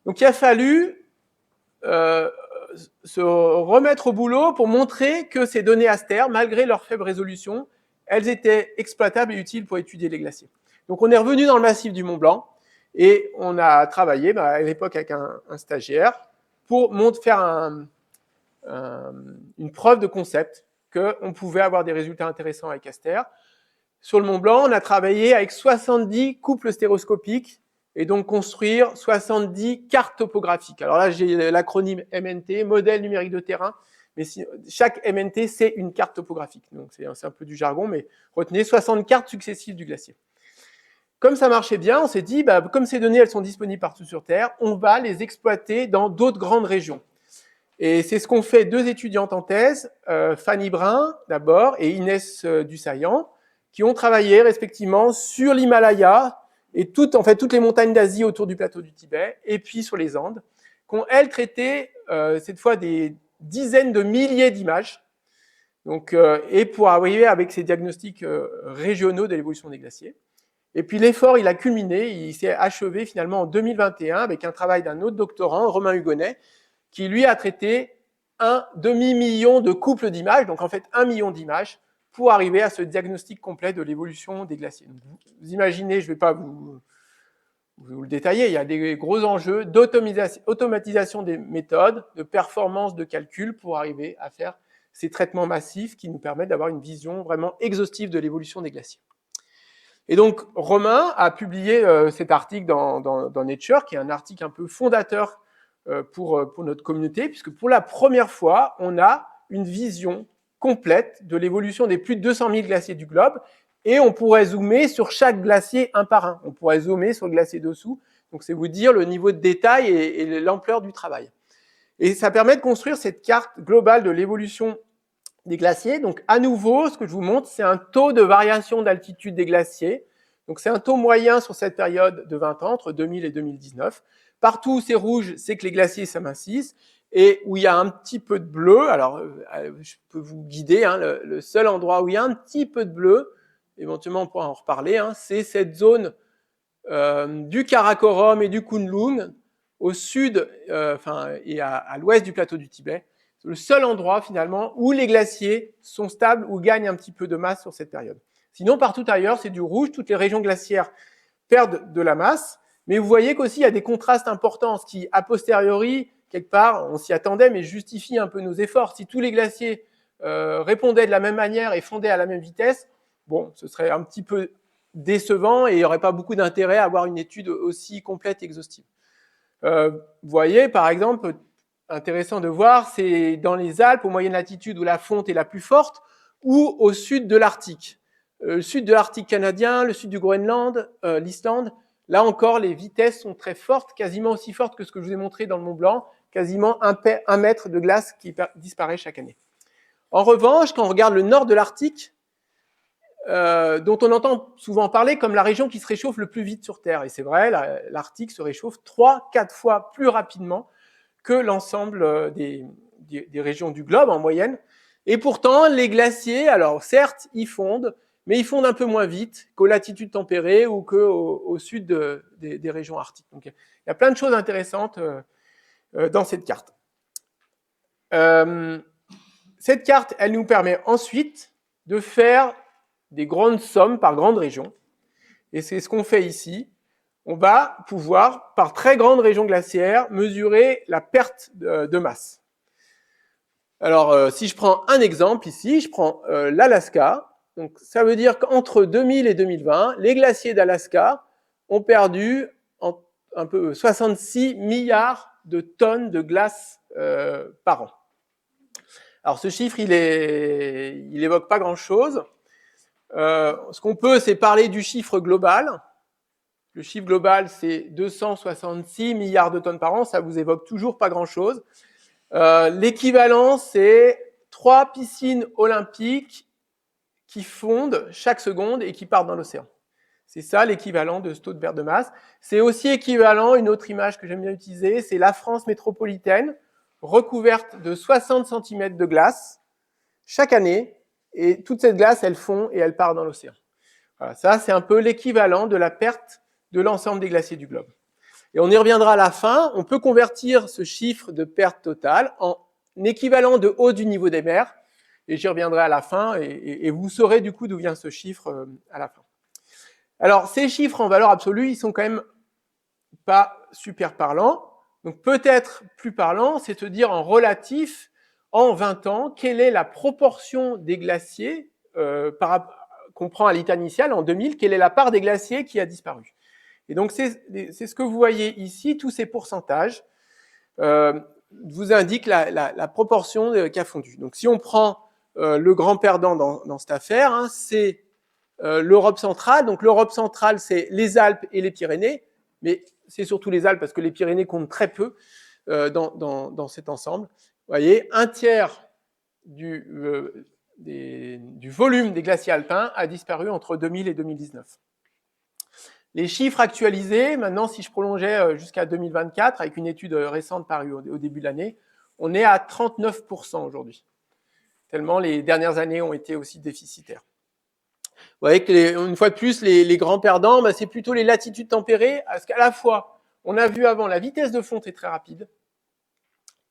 Donc il a fallu se remettre au boulot pour montrer que ces données Aster, malgré leur faible résolution, elles étaient exploitables et utiles pour étudier les glaciers. Donc on est revenu dans le massif du Mont Blanc et on a travaillé à l'époque avec un stagiaire pour faire une preuve de concept qu'on pouvait avoir des résultats intéressants avec Aster. Sur le Mont Blanc, on a travaillé avec 70 couples stéréoscopiques et donc construire 70 cartes topographiques. Alors là, j'ai l'acronyme MNT, modèle numérique de terrain, mais chaque MNT, c'est une carte topographique. Donc c'est un peu du jargon, mais retenez 60 cartes successives du glacier. Comme ça marchait bien, on s'est dit, comme ces données, elles sont disponibles partout sur Terre, on va les exploiter dans d'autres grandes régions. Et c'est ce qu'ont fait deux étudiantes en thèse, Fanny Brun d'abord et Inès Dussaillant, qui ont travaillé respectivement sur l'Himalaya et toutes les montagnes d'Asie autour du plateau du Tibet, et puis sur les Andes, qui ont, elles, traité cette fois des dizaines de milliers d'images, et pour arriver avec ces diagnostics régionaux de l'évolution des glaciers. Et puis l'effort, il a culminé, il s'est achevé finalement en 2021 avec un travail d'un autre doctorant, Romain Hugonnet, qui lui a traité un demi-million de couples d'images, donc en fait 1 million d'images, pour arriver à ce diagnostic complet de l'évolution des glaciers. Donc, vous imaginez, je ne vais pas vous le détailler, il y a des gros enjeux d'automatisation des méthodes, de performance de calcul pour arriver à faire ces traitements massifs qui nous permettent d'avoir une vision vraiment exhaustive de l'évolution des glaciers. Et donc, Romain a publié cet article dans Nature, qui est un article un peu fondateur pour notre communauté, puisque pour la première fois, on a une vision complète de l'évolution des plus de 200 000 glaciers du globe, et on pourrait zoomer sur chaque glacier un par un. On pourrait zoomer sur le glacier dessous, donc c'est vous dire le niveau de détail et l'ampleur du travail. Et ça permet de construire cette carte globale de l'évolution des glaciers. Donc à nouveau, ce que je vous montre, c'est un taux de variation d'altitude des glaciers. Donc c'est un taux moyen sur cette période de 20 ans, entre 2000 et 2019. Partout où c'est rouge, c'est que les glaciers s'amincissent. et où il y a un petit peu de bleu. Alors, je peux vous guider, hein, le seul endroit où il y a un petit peu de bleu, éventuellement on pourra en reparler, hein, c'est cette zone du Karakorum et du Kunlun, au sud et à l'ouest du plateau du Tibet. C'est le seul endroit finalement où les glaciers sont stables ou gagnent un petit peu de masse sur cette période. Sinon, partout ailleurs, c'est du rouge, toutes les régions glaciaires perdent de la masse, mais vous voyez qu'aussi il y a des contrastes importants, ce qui, a posteriori, quelque part, on s'y attendait, mais justifie un peu nos efforts. Si tous les glaciers répondaient de la même manière et fondaient à la même vitesse, bon, ce serait un petit peu décevant et il n'y aurait pas beaucoup d'intérêt à avoir une étude aussi complète et exhaustive. Vous voyez, par exemple, intéressant de voir, c'est dans les Alpes, aux moyennes latitudes, où la fonte est la plus forte, ou au sud de l'Arctique. Le sud de l'Arctique canadien, le sud du Groenland, l'Islande, là encore, les vitesses sont très fortes, quasiment aussi fortes que ce que je vous ai montré dans le Mont Blanc, quasiment 1 mètre de glace qui disparaît chaque année. En revanche, quand on regarde le nord de l'Arctique, dont on entend souvent parler comme la région qui se réchauffe le plus vite sur Terre, et c'est vrai, l'Arctique se réchauffe 3-4 fois plus rapidement que l'ensemble des régions du globe en moyenne. Et pourtant, les glaciers, alors certes, ils fondent, mais ils fondent un peu moins vite qu'aux latitudes tempérées ou qu'au sud des régions arctiques. Donc, il y a plein de choses intéressantes dans cette carte. Cette carte, elle nous permet ensuite de faire des grandes sommes par grande région. Et c'est ce qu'on fait ici. On va pouvoir, par très grande région glaciaire, mesurer la perte de masse. Alors, si je prends un exemple ici, je prends l'Alaska. Donc, ça veut dire qu'entre 2000 et 2020, les glaciers d'Alaska ont perdu un peu 66 milliards de tonnes de glace par an. Alors, ce chiffre, il évoque pas grand-chose. Ce qu'on peut, c'est parler du chiffre global. Le chiffre global, c'est 266 milliards de tonnes par an. Ça vous évoque toujours pas grand-chose. L'équivalent, c'est 3 piscines olympiques qui fondent chaque seconde et qui partent dans l'océan. C'est ça l'équivalent de ce taux de perte de masse. C'est aussi équivalent, une autre image que j'aime bien utiliser, c'est la France métropolitaine, recouverte de 60 cm de glace chaque année. Et toute cette glace, elle fond et elle part dans l'océan. Voilà, ça, c'est un peu l'équivalent de la perte de l'ensemble des glaciers du globe. Et on y reviendra à la fin. On peut convertir ce chiffre de perte totale en équivalent de hausse du niveau des mers. Et j'y reviendrai à la fin. Et vous saurez du coup d'où vient ce chiffre à la fin. Alors, ces chiffres en valeur absolue, ils sont quand même pas super parlants. Donc, peut-être plus parlant, c'est de dire en relatif, en 20 ans, quelle est la proportion des glaciers qu'on prend à l'état initial en 2000, quelle est la part des glaciers qui a disparu. Et donc, c'est ce que vous voyez ici, tous ces pourcentages vous indiquent la proportion qui a fondu. Donc, si on prend le grand perdant dans cette affaire, hein, c'est l'Europe centrale. Donc, l'Europe centrale, c'est les Alpes et les Pyrénées, mais c'est surtout les Alpes parce que les Pyrénées comptent très peu dans cet ensemble. Vous voyez, un tiers du volume des glaciers alpins a disparu entre 2000 et 2019. Les chiffres actualisés, maintenant, si je prolongeais jusqu'à 2024, avec une étude récente parue au début de l'année, on est à 39% aujourd'hui, tellement les dernières années ont été aussi déficitaires. Vous voyez qu'une fois de plus, les grands perdants, c'est plutôt les latitudes tempérées, parce qu'à la fois, on a vu avant, la vitesse de fonte est très rapide,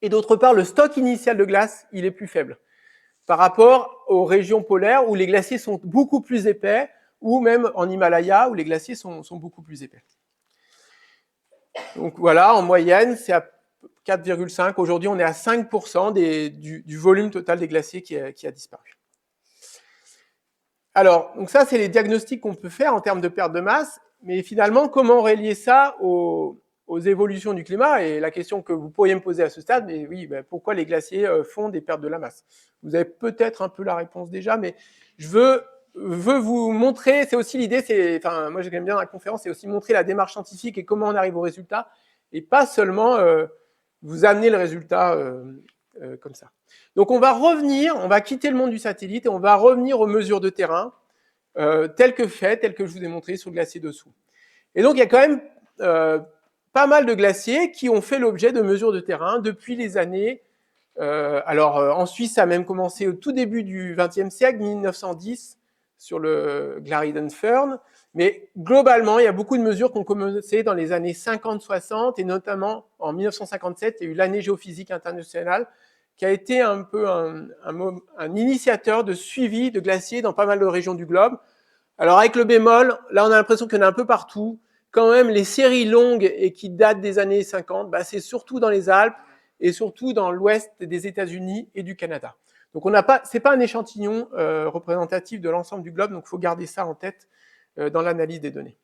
et d'autre part, le stock initial de glace, il est plus faible, par rapport aux régions polaires où les glaciers sont beaucoup plus épais, ou même en Himalaya où les glaciers sont beaucoup plus épais. Donc voilà, en moyenne, c'est à 4,5. Aujourd'hui, on est à 5% du volume total des glaciers qui a disparu. Alors, donc ça, c'est les diagnostics qu'on peut faire en termes de perte de masse, mais finalement, comment relier ça aux évolutions du climat? Et la question que vous pourriez me poser à ce stade, mais oui, pourquoi les glaciers font des pertes de la masse? Vous avez peut-être un peu la réponse déjà, mais je veux vous montrer, c'est aussi l'idée, moi j'aime bien dans la conférence, c'est aussi montrer la démarche scientifique et comment on arrive au résultat, et pas seulement vous amener le résultat comme ça. Donc on va quitter le monde du satellite et on va revenir aux mesures de terrain telles que je vous ai montré sur le glacier dessous. Et donc il y a quand même pas mal de glaciers qui ont fait l'objet de mesures de terrain depuis les années. En Suisse, ça a même commencé au tout début du XXe siècle, 1910, sur le Glaridon-Föhn. Mais globalement, il y a beaucoup de mesures qui ont commencé dans les années 50-60, et notamment en 1957, il y a eu l'année géophysique internationale, qui a été un peu un initiateur de suivi de glaciers dans pas mal de régions du globe. Alors avec le bémol, là on a l'impression qu'il y en a un peu partout. Quand même, les séries longues et qui datent des années 50, c'est surtout dans les Alpes et surtout dans l'ouest des États-Unis et du Canada. Donc c'est pas un échantillon représentatif de l'ensemble du globe, donc il faut garder ça en tête dans l'analyse des données.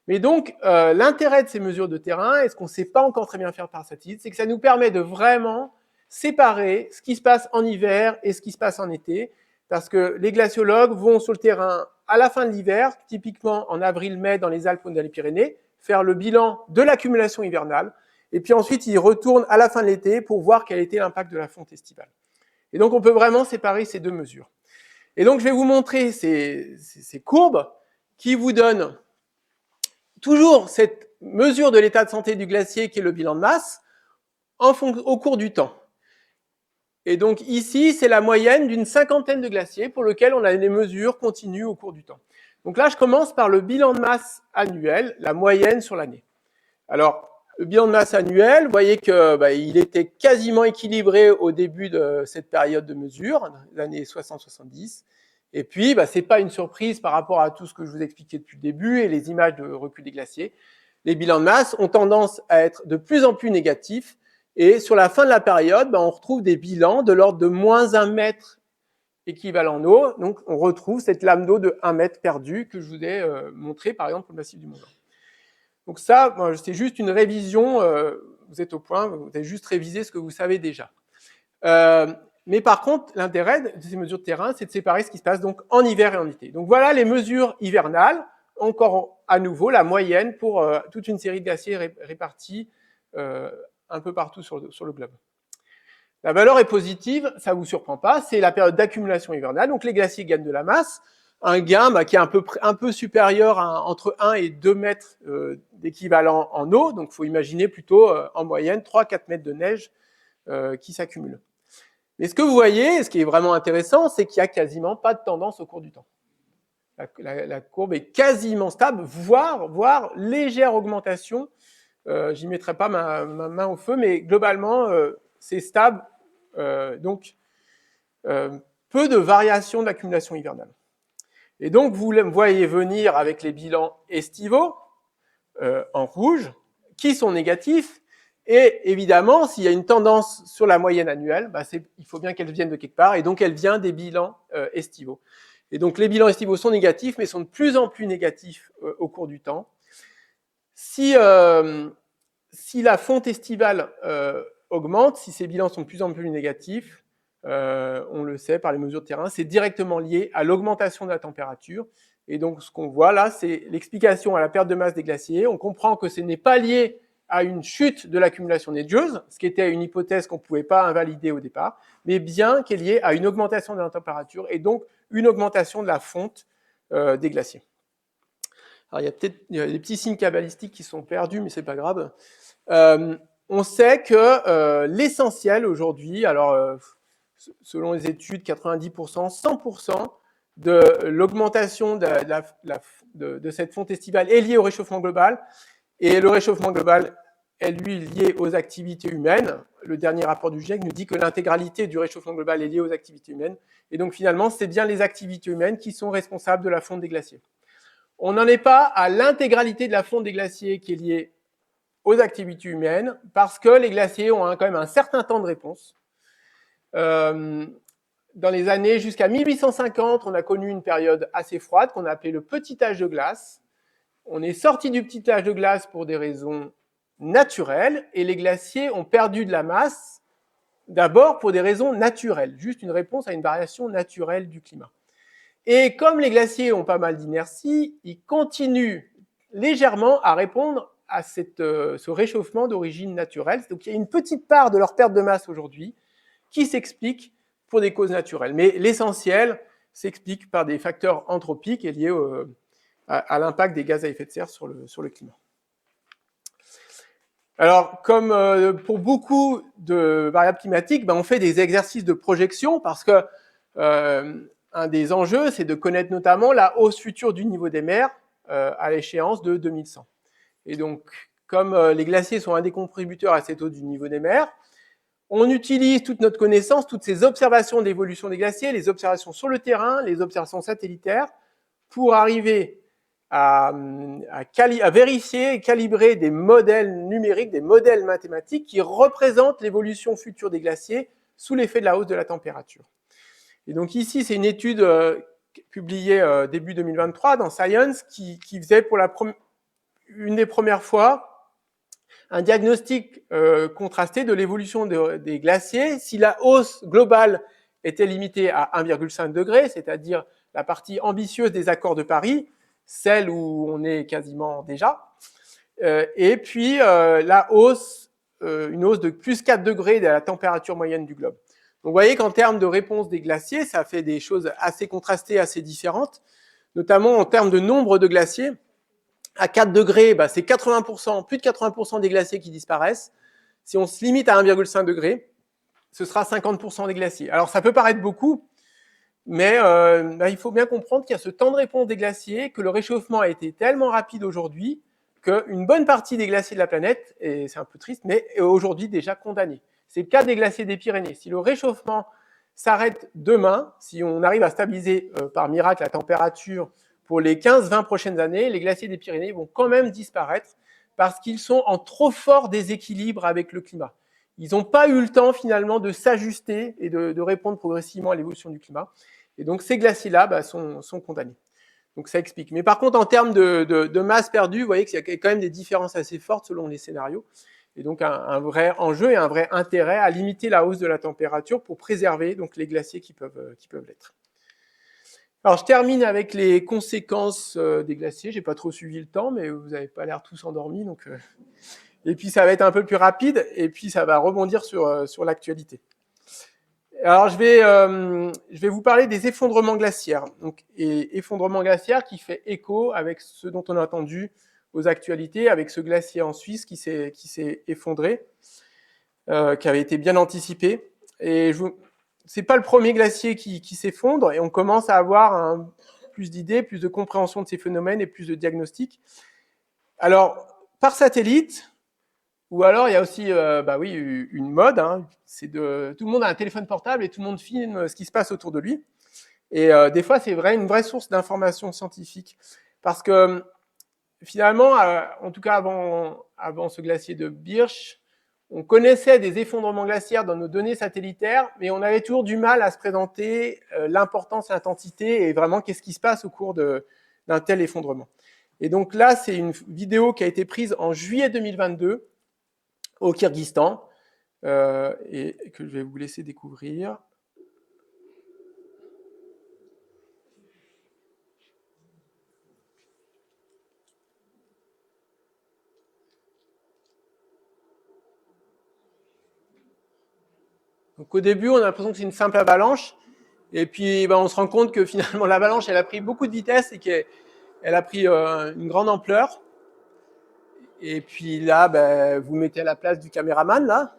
Mais donc, l'intérêt de ces mesures de terrain, et ce qu'on ne sait pas encore très bien faire par satellite, c'est que ça nous permet de vraiment séparer ce qui se passe en hiver et ce qui se passe en été, parce que les glaciologues vont sur le terrain à la fin de l'hiver, typiquement en avril-mai dans les Alpes ou dans les Pyrénées, faire le bilan de l'accumulation hivernale, et puis ensuite ils retournent à la fin de l'été pour voir quel était l'impact de la fonte estivale. Et donc on peut vraiment séparer ces deux mesures. Et donc je vais vous montrer ces courbes qui vous donnent toujours cette mesure de l'état de santé du glacier qui est le bilan de masse au cours du temps. Et donc ici, c'est la moyenne d'une cinquantaine de glaciers pour lesquels on a des mesures continues au cours du temps. Donc là, je commence par le bilan de masse annuel, la moyenne sur l'année. Alors, le bilan de masse annuel, vous voyez qu'il était quasiment équilibré au début de cette période de mesure, l'année 60-70. Et puis, ce n'est pas une surprise par rapport à tout ce que je vous ai expliqué depuis le début et les images de recul des glaciers. Les bilans de masse ont tendance à être de plus en plus négatifs. Et sur la fin de la période, on retrouve des bilans de l'ordre de moins 1 mètre équivalent d'eau. Donc, on retrouve cette lame d'eau de 1 mètre perdue que je vous ai montré, par exemple, pour le massif du Mont Blanc. Donc ça, c'est juste une révision. Vous êtes au point, vous avez juste révisé ce que vous savez déjà. Mais par contre, l'intérêt de ces mesures de terrain, c'est de séparer ce qui se passe donc en hiver et en été. Donc voilà les mesures hivernales, encore à nouveau la moyenne pour toute une série de glaciers répartis un peu partout sur le globe. La valeur est positive, ça ne vous surprend pas, c'est la période d'accumulation hivernale, donc les glaciers gagnent de la masse, un gain qui est un peu supérieur à entre 1 et 2 mètres d'équivalent en eau, donc il faut imaginer plutôt en moyenne 3-4 mètres de neige qui s'accumulent. Mais ce que vous voyez, ce qui est vraiment intéressant, c'est qu'il n'y a quasiment pas de tendance au cours du temps. La courbe est quasiment stable, voire légère augmentation. J'y mettrai pas ma main au feu, mais globalement, c'est stable. Donc, peu de variations d'accumulation hivernale. Et donc, vous me voyez venir avec les bilans estivaux, en rouge, qui sont négatifs. Et évidemment, s'il y a une tendance sur la moyenne annuelle, il faut bien qu'elle vienne de quelque part, et donc elle vient des bilans estivaux. Et donc les bilans estivaux sont négatifs, mais sont de plus en plus négatifs au cours du temps. Si la fonte estivale augmente, si ces bilans sont de plus en plus négatifs, on le sait par les mesures de terrain, c'est directement lié à l'augmentation de la température. Et donc ce qu'on voit là, c'est l'explication à la perte de masse des glaciers. On comprend que ce n'est pas lié à une chute de l'accumulation neigeuse, ce qui était une hypothèse qu'on ne pouvait pas invalider au départ, mais bien qui est liée à une augmentation de la température et donc une augmentation de la fonte des glaciers. Alors il y a peut-être des petits signes cabalistiques qui sont perdus, mais ce n'est pas grave. On sait que l'essentiel aujourd'hui, alors selon les études, 90%, 100% de l'augmentation de cette fonte estivale est liée au réchauffement global. Et le réchauffement global est, lui, lié aux activités humaines. Le dernier rapport du GIEC nous dit que l'intégralité du réchauffement global est liée aux activités humaines. Et donc, finalement, c'est bien les activités humaines qui sont responsables de la fonte des glaciers. On n'en est pas à l'intégralité de la fonte des glaciers qui est liée aux activités humaines, parce que les glaciers ont quand même un certain temps de réponse. Dans les années jusqu'à 1850, on a connu une période assez froide qu'on a appelée le petit âge de glace. On est sorti du petit âge de glace pour des raisons naturelles, et les glaciers ont perdu de la masse d'abord pour des raisons naturelles, juste une réponse à une variation naturelle du climat. Et comme les glaciers ont pas mal d'inertie, ils continuent légèrement à répondre à ce réchauffement d'origine naturelle. Donc il y a une petite part de leur perte de masse aujourd'hui qui s'explique pour des causes naturelles. Mais l'essentiel s'explique par des facteurs anthropiques et liés à l'impact des gaz à effet de serre sur le climat. Alors, comme pour beaucoup de variables climatiques, on fait des exercices de projection parce que un des enjeux, c'est de connaître notamment la hausse future du niveau des mers à l'échéance de 2100. Et donc, comme les glaciers sont un des contributeurs à cette hausse du niveau des mers, on utilise toute notre connaissance, toutes ces observations d'évolution des glaciers, les observations sur le terrain, les observations satellitaires, pour arriver à vérifier et calibrer des modèles numériques, des modèles mathématiques qui représentent l'évolution future des glaciers sous l'effet de la hausse de la température. Et donc ici, c'est une étude publiée début 2023 dans Science qui faisait pour une des premières fois un diagnostic contrasté de l'évolution des glaciers. Si la hausse globale était limitée à 1,5 degré, c'est-à-dire la partie ambitieuse des accords de Paris, celle où on est quasiment déjà, et puis la hausse, une hausse de plus 4 degrés de la température moyenne du globe. Donc vous voyez qu'en termes de réponse des glaciers, ça fait des choses assez contrastées, assez différentes, notamment en termes de nombre de glaciers. À 4 degrés, c'est 80%, plus de 80% des glaciers qui disparaissent. Si on se limite à 1,5 degré, ce sera 50% des glaciers. Alors ça peut paraître beaucoup, mais il faut bien comprendre qu'il y a ce temps de réponse des glaciers, que le réchauffement a été tellement rapide aujourd'hui qu'une bonne partie des glaciers de la planète, et c'est un peu triste, mais est aujourd'hui déjà condamnée. C'est le cas des glaciers des Pyrénées. Si le réchauffement s'arrête demain, si on arrive à stabiliser par miracle la température pour les 15-20 prochaines années, les glaciers des Pyrénées vont quand même disparaître parce qu'ils sont en trop fort déséquilibre avec le climat. Ils n'ont pas eu le temps finalement de s'ajuster et de répondre progressivement à l'évolution du climat. Et donc ces glaciers-là sont condamnés. Donc ça explique. Mais par contre, en termes de masse perdue, vous voyez qu'il y a quand même des différences assez fortes selon les scénarios. Et donc un vrai enjeu et un vrai intérêt à limiter la hausse de la température pour préserver donc les glaciers qui peuvent l'être. Alors, je termine avec les conséquences des glaciers. J'ai pas trop suivi le temps, mais vous n'avez pas l'air tous endormis. Donc, et puis, ça va être un peu plus rapide, et puis ça va rebondir sur l'actualité. Alors, je vais vous parler des effondrements glaciaires. Donc, et effondrement glaciaire qui fait écho avec ce dont on a entendu aux actualités, avec ce glacier en Suisse qui s'est effondré, qui avait été bien anticipé. Et c'est pas le premier glacier qui s'effondre, et on commence à avoir plus d'idées, plus de compréhension de ces phénomènes et plus de diagnostics. Alors, par satellite, ou alors il y a aussi une mode, c'est tout le monde a un téléphone portable et tout le monde filme ce qui se passe autour de lui. Et des fois, c'est une vraie source d'information scientifique. Parce que finalement, en tout cas avant ce glacier de Birch, on connaissait des effondrements glaciaires dans nos données satellitaires, mais on avait toujours du mal à se présenter l'importance, l'intensité et vraiment qu'est-ce qui se passe au cours d'un tel effondrement. Et donc là, c'est une vidéo qui a été prise en juillet 2022 au Kyrgyzstan et que je vais vous laisser découvrir. Donc au début, on a l'impression que c'est une simple avalanche, et puis on se rend compte que finalement l'avalanche, elle a pris beaucoup de vitesse et qu'elle a pris une grande ampleur. Et puis là, vous mettez à la place du caméraman, là,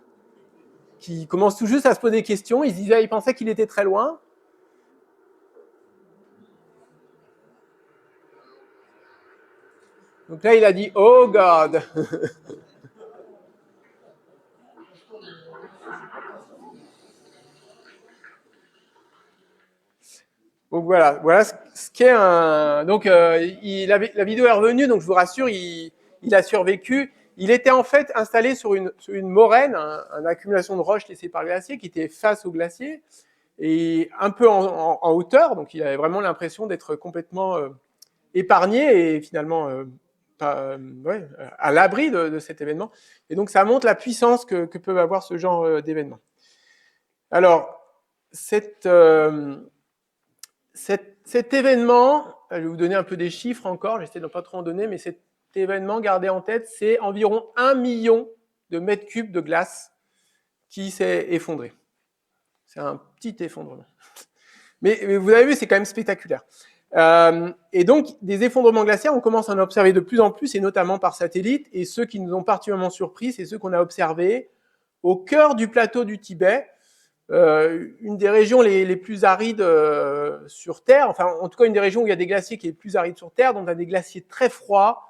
qui commence tout juste à se poser des questions. Il pensait qu'il était très loin. Donc là, il a dit « Oh God !» Donc voilà ce qu'est un. Donc la vidéo est revenue, donc je vous rassure, il a survécu. Il était en fait installé sur une moraine, une accumulation de roches laissées par le glacier, qui était face au glacier et un peu en hauteur. Donc il avait vraiment l'impression d'être complètement épargné et finalement à l'abri de cet événement. Et donc ça montre la puissance que peuvent avoir ce genre d'événements. Alors cet événement, je vais vous donner un peu des chiffres encore, j'essaie de ne pas trop en donner, mais cet événement, gardez en tête, c'est environ 1 million de mètres cubes de glace qui s'est effondré. C'est un petit effondrement. Mais vous avez vu, c'est quand même spectaculaire. Et donc, des effondrements glaciaires, on commence à en observer de plus en plus, et notamment par satellite. Et ceux qui nous ont particulièrement surpris, c'est ceux qu'on a observés au cœur du plateau du Tibet, une des régions les plus arides sur Terre, enfin, en tout cas, une des régions où il y a des glaciers qui est plus aride sur Terre, donc on a des glaciers très froids,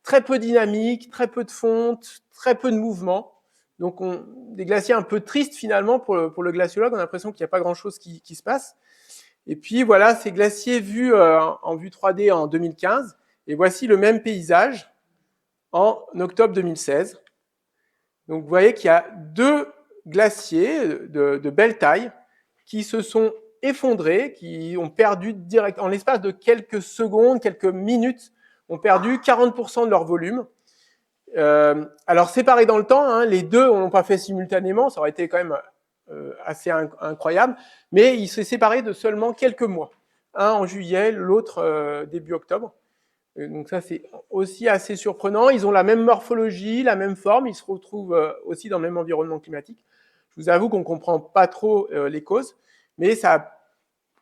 très peu dynamiques, très peu de fonte, très peu de mouvement. Donc, des glaciers un peu tristes finalement pour le glaciologue. On a l'impression qu'il n'y a pas grand-chose qui se passe. Et puis voilà, ces glaciers vus en vue 3D en 2015. Et voici le même paysage en octobre 2016. Donc vous voyez qu'il y a deux glaciers de belle taille qui se sont effondrés, qui ont perdu direct, en l'espace de quelques secondes, quelques minutes, ont perdu 40% de leur volume. Alors séparés dans le temps, hein, les deux on l'ont pas fait simultanément, ça aurait été quand même assez incroyable, mais ils se séparaient de seulement quelques mois. Un en juillet, l'autre début octobre. Donc ça, c'est aussi assez surprenant. Ils ont la même morphologie, la même forme, ils se retrouvent aussi dans le même environnement climatique. Je vous avoue qu'on ne comprend pas trop les causes, mais ça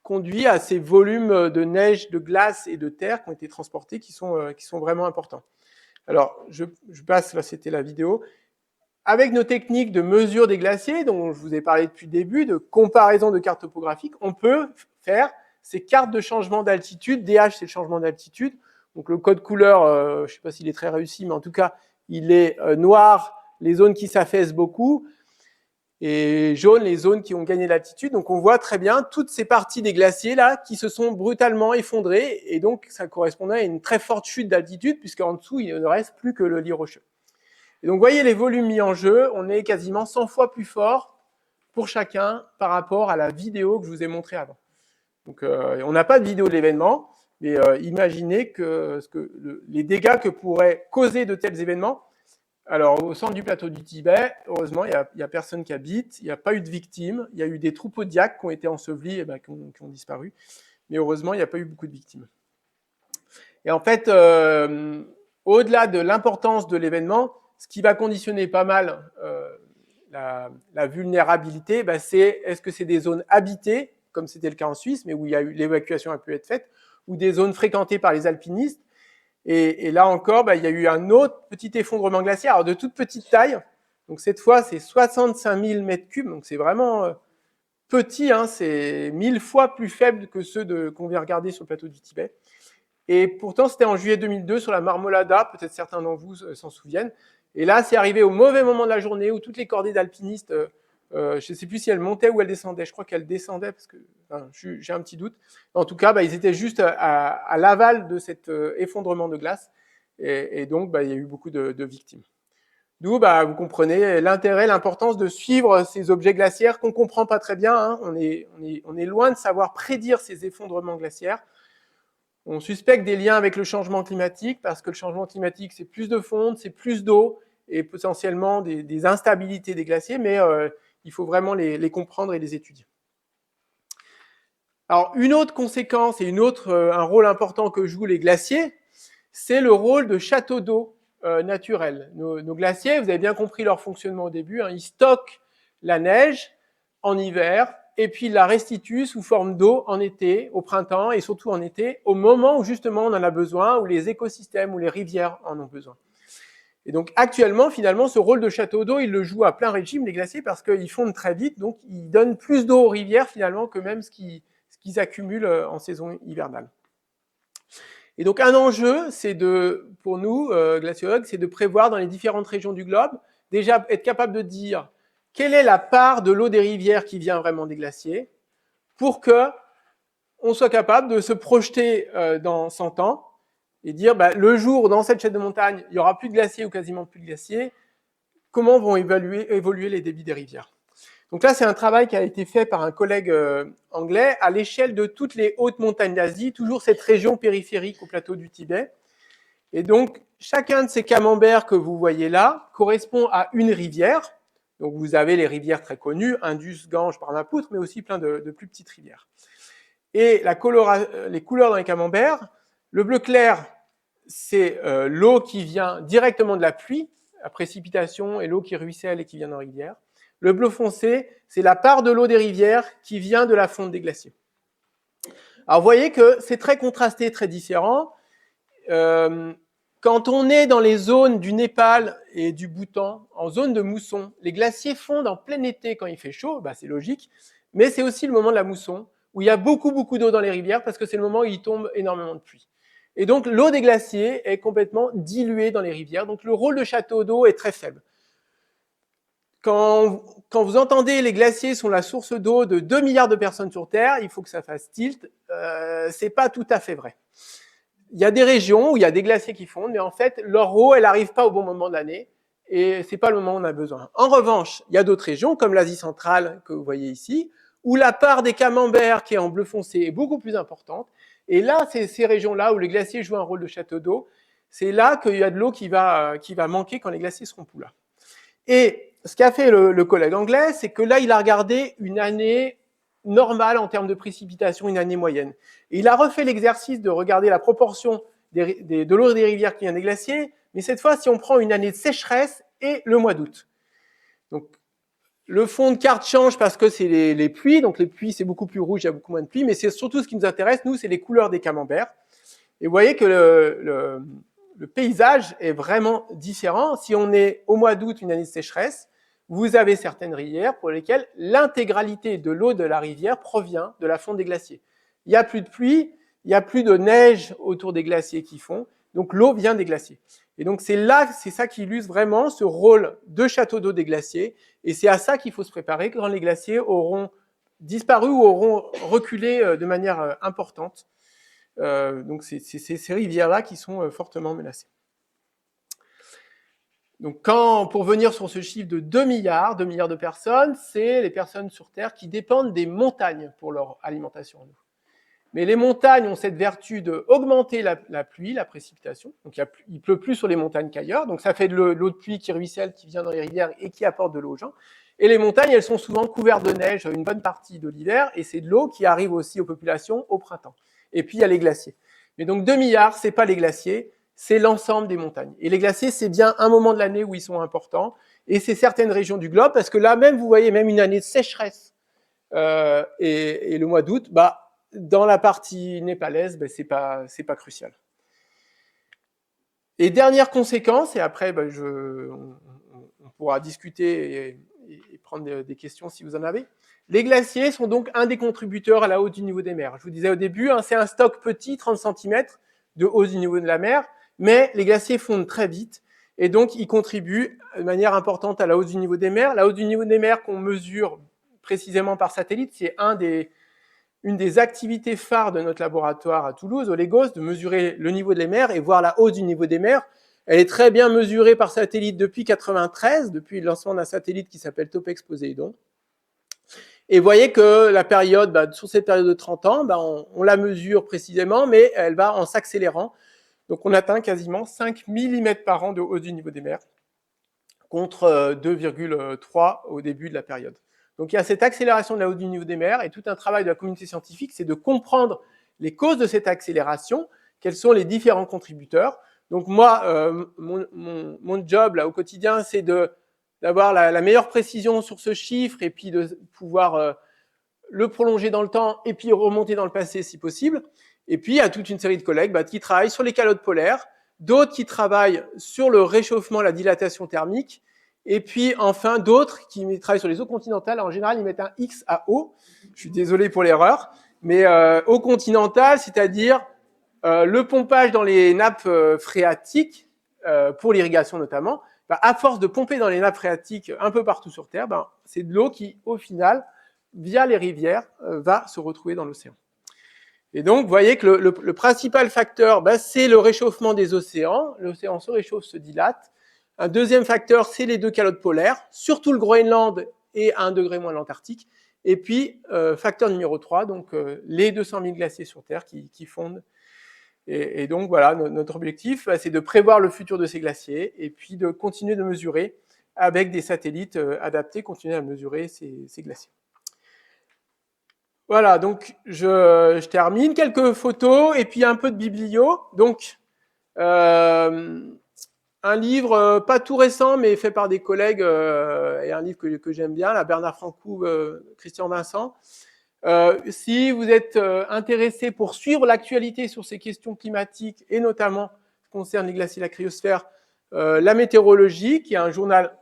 conduit à ces volumes de neige, de glace et de terre qui ont été transportés, qui sont vraiment importants. Alors, je passe, là c'était la vidéo. Avec nos techniques de mesure des glaciers, dont je vous ai parlé depuis le début, de comparaison de cartes topographiques, on peut faire ces cartes de changement d'altitude. DH, c'est le changement d'altitude. Donc le code couleur, je ne sais pas s'il est très réussi, mais en tout cas, il est noir, les zones qui s'affaissent beaucoup, et jaune, les zones qui ont gagné d'altitude. Donc on voit très bien toutes ces parties des glaciers là qui se sont brutalement effondrées, et donc ça correspondait à une très forte chute d'altitude, puisqu'en dessous, il ne reste plus que le lit rocheux. Et donc, vous voyez les volumes mis en jeu, on est quasiment 100 fois plus fort pour chacun par rapport à la vidéo que je vous ai montrée avant. Donc, on n'a pas de vidéo de l'événement, mais imaginez les dégâts que pourraient causer de tels événements. Alors, au centre du plateau du Tibet, heureusement, il n'y a personne qui habite, il n'y a pas eu de victimes, il y a eu des troupeaux de yaks qui ont été ensevelis et qui ont disparu, mais heureusement, il n'y a pas eu beaucoup de victimes. Et en fait, au-delà de l'importance de l'événement, ce qui va conditionner pas mal la vulnérabilité, c'est est-ce que c'est des zones habitées, comme c'était le cas en Suisse, mais où l'évacuation a pu être faite, ou des zones fréquentées par les alpinistes. Et là encore, il y a eu un autre petit effondrement glaciaire, alors de toute petite taille. Donc cette fois, c'est 65 000 mètres cubes, donc c'est vraiment petit, hein, c'est 1000 fois plus faible que ceux qu'on vient regarder sur le plateau du Tibet. Et pourtant, c'était en juillet 2002 sur la Marmolada, peut-être certains d'entre vous s'en souviennent. Et là, c'est arrivé au mauvais moment de la journée où toutes les cordées d'alpinistes, je ne sais plus si elles montaient ou elles descendaient. Je crois qu'elles descendaient parce que j'ai un petit doute. En tout cas, ils étaient juste à l'aval de cet effondrement de glace. Et donc, il y a eu beaucoup de victimes. D'où, vous comprenez l'intérêt, l'importance de suivre ces objets glaciaires qu'on ne comprend pas très bien. Hein. On est loin de savoir prédire ces effondrements glaciaires. On suspecte des liens avec le changement climatique, parce que le changement climatique, c'est plus de fonte, c'est plus d'eau, et potentiellement des instabilités des glaciers, mais il faut vraiment les comprendre et les étudier. Alors, une autre conséquence et un rôle important que jouent les glaciers, c'est le rôle de château d'eau naturel. Nos glaciers, vous avez bien compris leur fonctionnement au début, hein, ils stockent la neige en hiver, et puis la restituent sous forme d'eau en été, au printemps, et surtout en été, au moment où justement on en a besoin, où les écosystèmes, où les rivières en ont besoin. Et donc actuellement, finalement, ce rôle de château d'eau, ils le jouent à plein régime, les glaciers, parce qu'ils fondent très vite, donc ils donnent plus d'eau aux rivières finalement que même ce qu'ils accumulent en saison hivernale. Et donc un enjeu, pour nous, glaciologues, c'est de prévoir dans les différentes régions du globe, déjà être capable de dire quelle est la part de l'eau des rivières qui vient vraiment des glaciers, pour qu'on soit capable de se projeter dans 100 ans et dire le jour, dans cette chaîne de montagne, il n'y aura plus de glaciers ou quasiment plus de glaciers, comment vont évoluer les débits des rivières. Donc là, c'est un travail qui a été fait par un collègue anglais à l'échelle de toutes les hautes montagnes d'Asie, toujours cette région périphérique au plateau du Tibet. Et donc, chacun de ces camemberts que vous voyez là correspond à une rivière. Donc, vous avez les rivières très connues, Indus, Gange, Brahmapoutre, mais aussi plein de plus petites rivières. Et les couleurs dans les camemberts, le bleu clair, c'est l'eau qui vient directement de la pluie, la précipitation et l'eau qui ruisselle et qui vient dans la rivière. Le bleu foncé, c'est la part de l'eau des rivières qui vient de la fonte des glaciers. Alors, vous voyez que c'est très contrasté, très différent. Quand on est dans les zones du Népal et du Bhoutan, en zone de mousson, les glaciers fondent en plein été quand il fait chaud, c'est logique, mais c'est aussi le moment de la mousson, où il y a beaucoup d'eau dans les rivières, parce que c'est le moment où il tombe énormément de pluie. Et donc l'eau des glaciers est complètement diluée dans les rivières, donc le rôle de château d'eau est très faible. Quand vous entendez les glaciers sont la source d'eau de 2 milliards de personnes sur Terre, il faut que ça fasse tilt, c'est pas tout à fait vrai. Il y a des régions où il y a des glaciers qui fondent, mais en fait, leur eau, elle n'arrive pas au bon moment de l'année, et c'est pas le moment où on a besoin. En revanche, il y a d'autres régions, comme l'Asie centrale, que vous voyez ici, où la part des camemberts, qui est en bleu foncé, est beaucoup plus importante. Et là, c'est ces régions-là où les glaciers jouent un rôle de château d'eau. C'est là qu'il y a de l'eau qui va manquer quand les glaciers seront plus là. Et ce qu'a fait le collègue anglais, c'est que là, il a regardé une année normale en termes de précipitation, une année moyenne. Et il a refait l'exercice de regarder la proportion de l'eau des rivières qui vient des glaciers, mais cette fois, si on prend une année de sécheresse et le mois d'août. Donc, le fond de carte change parce que c'est les pluies, donc les pluies, c'est beaucoup plus rouge, il y a beaucoup moins de pluie, mais c'est surtout ce qui nous intéresse, nous, c'est les couleurs des camemberts. Et vous voyez que le paysage est vraiment différent. Si on est au mois d'août, une année de sécheresse, vous avez certaines rivières pour lesquelles l'intégralité de l'eau de la rivière provient de la fonte des glaciers. Il n'y a plus de pluie, il n'y a plus de neige autour des glaciers qui fondent, donc l'eau vient des glaciers. Et donc c'est ça qui illustre vraiment ce rôle de château d'eau des glaciers, et c'est à ça qu'il faut se préparer quand les glaciers auront disparu ou auront reculé de manière importante. Donc c'est ces rivières-là qui sont fortement menacées. Donc pour venir sur ce chiffre de 2 milliards de personnes, c'est les personnes sur Terre qui dépendent des montagnes pour leur alimentation en eau. Mais les montagnes ont cette vertu d'augmenter la pluie, la précipitation. Donc il pleut plus sur les montagnes qu'ailleurs, donc ça fait de l'eau de pluie qui ruisselle, qui vient dans les rivières et qui apporte de l'eau aux gens. Et les montagnes, elles sont souvent couvertes de neige une bonne partie de l'hiver, et c'est de l'eau qui arrive aussi aux populations au printemps. Et puis il y a les glaciers. Mais donc 2 milliards, c'est pas les glaciers, c'est l'ensemble des montagnes. Et les glaciers, c'est bien un moment de l'année où ils sont importants, et c'est certaines régions du globe, parce que là même, vous voyez, même une année de sécheresse et le mois d'août, dans la partie népalaise, c'est pas crucial. Et dernière conséquence, et après on pourra discuter et prendre des questions si vous en avez. Les glaciers sont donc un des contributeurs à la hausse du niveau des mers. Je vous disais au début, c'est un stock petit, 30 cm de hausse du niveau de la mer, mais les glaciers fondent très vite, et donc ils contribuent de manière importante à la hausse du niveau des mers. La hausse du niveau des mers qu'on mesure précisément par satellite, c'est une des activités phares de notre laboratoire à Toulouse, au Légos, de mesurer le niveau des mers et voir la hausse du niveau des mers. Elle est très bien mesurée par satellite depuis 1993, depuis le lancement d'un satellite qui s'appelle Topex Poséidon. Et vous voyez que la période, sur cette période de 30 ans, on la mesure précisément, mais elle va en s'accélérant. Donc on atteint quasiment 5 mm par an de hausse du niveau des mers, contre 2,3 au début de la période. Donc il y a cette accélération de la hausse du niveau des mers, et tout un travail de la communauté scientifique, c'est de comprendre les causes de cette accélération, quels sont les différents contributeurs. Donc moi, mon job là, au quotidien, c'est d'avoir la meilleure précision sur ce chiffre, et puis de pouvoir le prolonger dans le temps, et puis remonter dans le passé si possible. Et puis il y a toute une série de collègues qui travaillent sur les calottes polaires, d'autres qui travaillent sur le réchauffement, la dilatation thermique, et puis enfin d'autres qui travaillent sur les eaux continentales. En général, ils mettent un X à eau. Je suis désolé pour l'erreur, mais eau continentale, c'est-à-dire le pompage dans les nappes phréatiques, pour l'irrigation notamment. À force de pomper dans les nappes phréatiques un peu partout sur Terre, c'est de l'eau qui, au final, via les rivières, va se retrouver dans l'océan. Et donc, vous voyez que le principal facteur, c'est le réchauffement des océans. L'océan se réchauffe, se dilate. Un deuxième facteur, c'est les deux calottes polaires, surtout le Groenland et à 1 degré moins l'Antarctique. Et puis, facteur numéro 3, donc les 200 000 glaciers sur Terre qui fondent. Et donc, voilà, notre objectif, c'est de prévoir le futur de ces glaciers et puis de continuer de mesurer avec des satellites adaptés, continuer à mesurer ces glaciers. Voilà, donc je termine. Quelques photos et puis un peu de biblio. Donc, un livre pas tout récent, mais fait par des collègues, et un livre que j'aime bien, là, Bernard Francoux, Christian Vincent, Si vous êtes intéressé pour suivre l'actualité sur ces questions climatiques, et notamment ce qui concerne les glaciers et la cryosphère, la météorologie, qui est un journal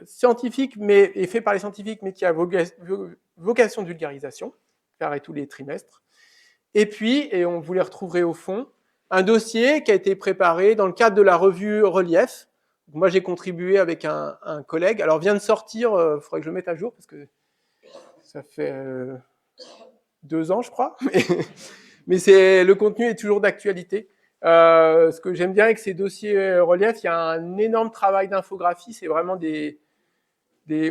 scientifique et fait par les scientifiques, mais qui a vocation de vulgarisation, pareil tous les trimestres. Et puis, et on vous les retrouverez au fond, un dossier qui a été préparé dans le cadre de la revue Relief. Moi, j'ai contribué avec un collègue. Alors, vient de sortir, il faudrait que je le mette à jour, parce que ça fait 2 ans, je crois. Mais le contenu est toujours d'actualité. Ce que j'aime bien avec ces dossiers Relief, il y a un énorme travail d'infographie. C'est vraiment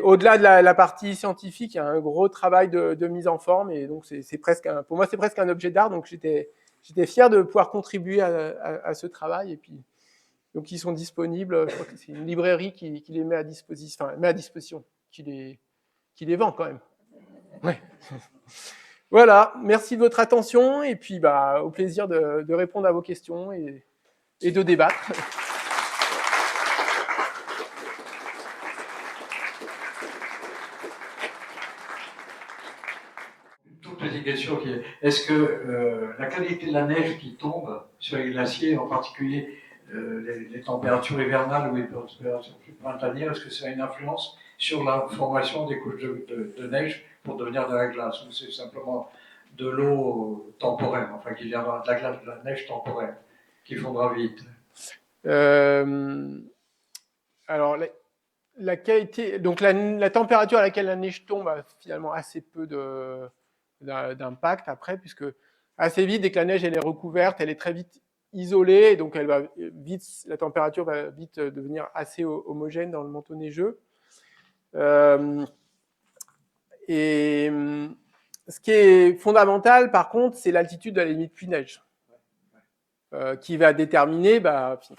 au-delà de la partie scientifique, il y a un gros travail de mise en forme. Et donc, pour moi, c'est presque un objet d'art. Donc, j'étais fier de pouvoir contribuer à ce travail. Et puis, donc, ils sont disponibles. Je crois que c'est une librairie qui les met à disposition, qui les vend quand même. Ouais. Voilà, merci de votre attention et puis au plaisir de répondre à vos questions et de débattre. Une toute petite question qui est-ce que la qualité de la neige qui tombe sur les glaciers, en particulier les températures hivernales ou les températures printanières, est-ce que ça a une influence sur la formation des couches de neige pour devenir de la glace, ou c'est simplement de l'eau temporaire, enfin qui vient de la neige temporaire, qui fondra vite? Alors, la qualité, donc la température à laquelle la neige tombe a finalement assez peu d'impact après, puisque assez vite, dès que la neige elle est recouverte, elle est très vite isolée, et donc la température va vite devenir assez homogène dans le manteau neigeux. Et ce qui est fondamental, par contre, c'est l'altitude de la limite pluie-neige, qui va déterminer, ça, je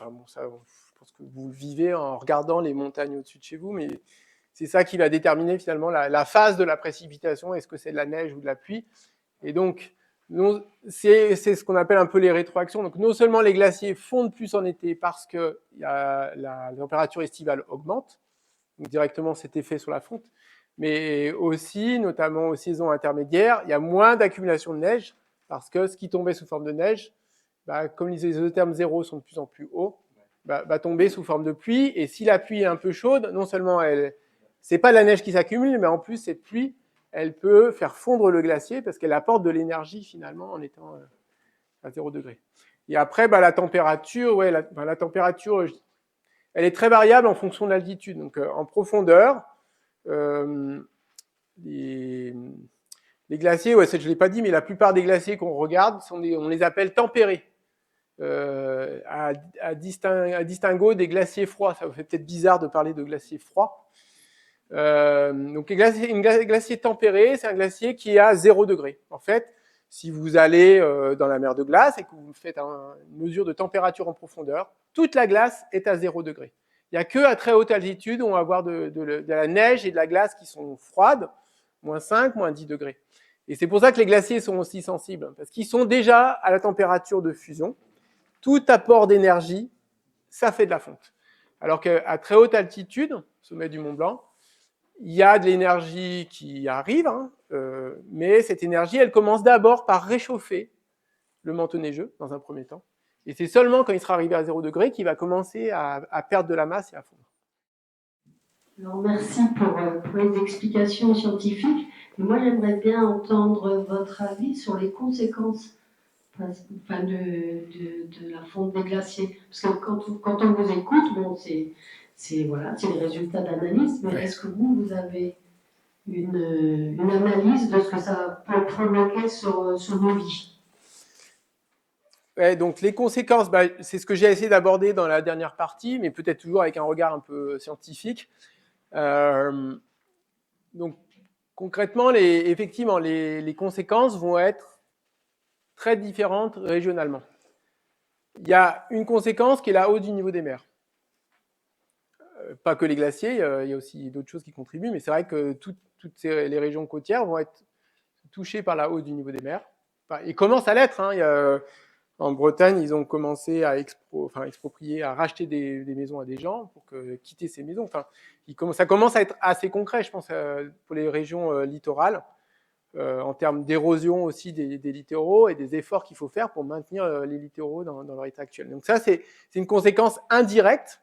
pense que vous le vivez en regardant les montagnes au-dessus de chez vous, mais c'est ça qui va déterminer finalement la phase de la précipitation, est-ce que c'est de la neige ou de la pluie. Et donc, c'est ce qu'on appelle un peu les rétroactions. Donc, non seulement les glaciers fondent plus en été parce que la température estivale augmente, donc directement cet effet sur la fonte, mais aussi, notamment aux saisons intermédiaires, il y a moins d'accumulation de neige parce que ce qui tombait sous forme de neige, comme les isothermes zéro sont de plus en plus hauts, va tomber sous forme de pluie. Et si la pluie est un peu chaude, non seulement c'est pas de la neige qui s'accumule, mais en plus cette pluie, elle peut faire fondre le glacier parce qu'elle apporte de l'énergie finalement en étant à 0 degré. Et après, la température, la température, elle est très variable en fonction de l'altitude. Donc en profondeur, les glaciers, je ne l'ai pas dit, mais la plupart des glaciers qu'on regarde, on les appelle tempérés. À distinguo des glaciers froids. Ça vous fait peut-être bizarre de parler de glaciers froids. Donc un glacier tempéré, c'est un glacier qui est à 0 degré. En fait, si vous allez dans la mer de glace et que vous faites une mesure de température en profondeur, toute la glace est à 0 degré. Il n'y a qu'à très haute altitude où on va avoir de la neige et de la glace qui sont froides, moins 5, moins 10 degrés. Et c'est pour ça que les glaciers sont aussi sensibles, parce qu'ils sont déjà à la température de fusion. Tout apport d'énergie, ça fait de la fonte. Alors qu'à très haute altitude, sommet du Mont Blanc, il y a de l'énergie qui arrive, mais cette énergie, elle commence d'abord par réchauffer le manteau neigeux, dans un premier temps. Et c'est seulement quand il sera arrivé à 0 degré qu'il va commencer à perdre de la masse et à fondre. Alors, merci pour les explications scientifiques. Et moi, j'aimerais bien entendre votre avis sur les conséquences de la fonte des glaciers. Parce que quand on vous écoute, c'est les résultats d'analyse, mais est-ce que vous avez une analyse de ce que ça peut provoquer sur nos vies? Ouais, donc les conséquences, c'est ce que j'ai essayé d'aborder dans la dernière partie, mais peut-être toujours avec un regard un peu scientifique. Donc concrètement, effectivement, les conséquences vont être très différentes régionalement. Il y a une conséquence qui est la hausse du niveau des mers. Pas que les glaciers, il y a aussi d'autres choses qui contribuent, mais c'est vrai que toutes les régions côtières vont être touchées par la hausse du niveau des mers. Ils commencent à l'être. En Bretagne, ils ont commencé à exproprier, à racheter des maisons à des gens pour quitter ces maisons. Ça commence à être assez concret, je pense, pour les régions littorales. en termes d'érosion aussi des littoraux et des efforts qu'il faut faire pour maintenir les littoraux dans leur état actuel. Donc ça, c'est une conséquence indirecte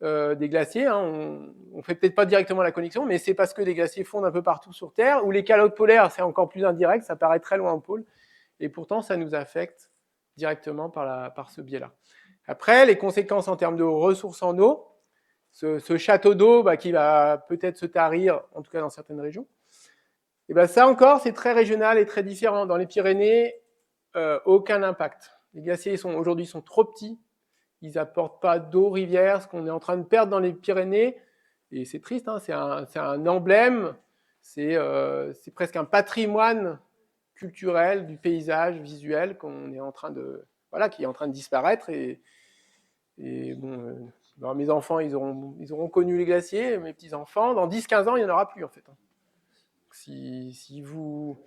des glaciers. Hein. On ne fait peut-être pas directement la connexion, mais c'est parce que les glaciers fondent un peu partout sur Terre, ou les calottes polaires, c'est encore plus indirect, ça paraît très loin au pôle, et pourtant ça nous affecte directement par ce biais-là. Après, les conséquences en termes de ressources en eau, ce château d'eau qui va peut-être se tarir, en tout cas dans certaines régions, et ben ça encore, c'est très régional et très différent. Dans les Pyrénées, aucun impact. Les glaciers aujourd'hui sont trop petits, ils n'apportent pas d'eau rivière, ce qu'on est en train de perdre dans les Pyrénées, et c'est triste, hein, c'est un emblème, c'est presque un patrimoine culturel du paysage visuel qu'on est en train de, voilà, qui est en train de disparaître. Et bon, alors mes enfants, ils auront connu les glaciers, mes petits-enfants, dans 10-15 ans, il n'y en aura plus en fait. Si vous...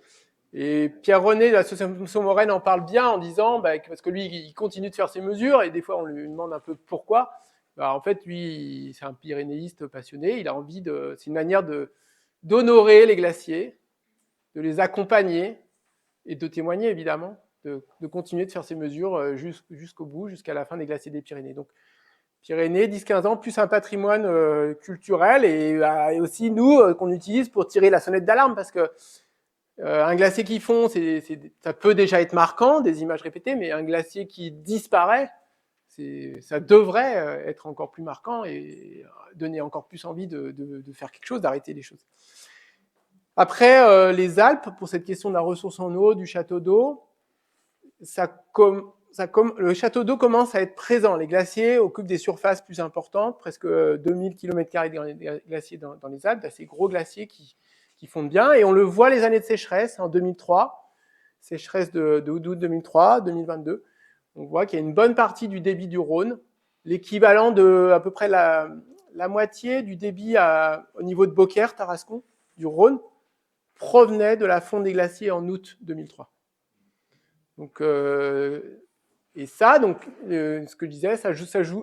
Et Pierre-René de l'association Somorène en parle bien en disant, parce que lui, il continue de faire ses mesures, et des fois, on lui demande un peu pourquoi. En fait, lui, c'est un pyrénéiste passionné, il a envie de... C'est une manière d'honorer les glaciers, de les accompagner, et de témoigner, évidemment, de continuer de faire ses mesures jusqu'au bout, jusqu'à la fin des glaciers des Pyrénées. Donc, Pyrénées, 10-15 ans, plus un patrimoine culturel, et aussi, nous, qu'on utilise pour tirer la sonnette d'alarme, parce que un glacier qui fond, ça peut déjà être marquant, des images répétées, mais un glacier qui disparaît, ça devrait être encore plus marquant et donner encore plus envie de faire quelque chose, d'arrêter les choses. Après, les Alpes, pour cette question de la ressource en eau, du château d'eau, le château d'eau commence à être présent. Les glaciers occupent des surfaces plus importantes, presque 2000 km² de glaciers dans les Alpes, ces gros glaciers qui fondent bien, et on le voit les années de sécheresse, en 2003, sécheresse de août 2003, 2022, on voit qu'il y a une bonne partie du débit du Rhône, l'équivalent de à peu près la moitié du débit au niveau de Beaucaire, Tarascon, du Rhône, provenait de la fonte des glaciers en août 2003. Donc, et ça, donc, ce que je disais,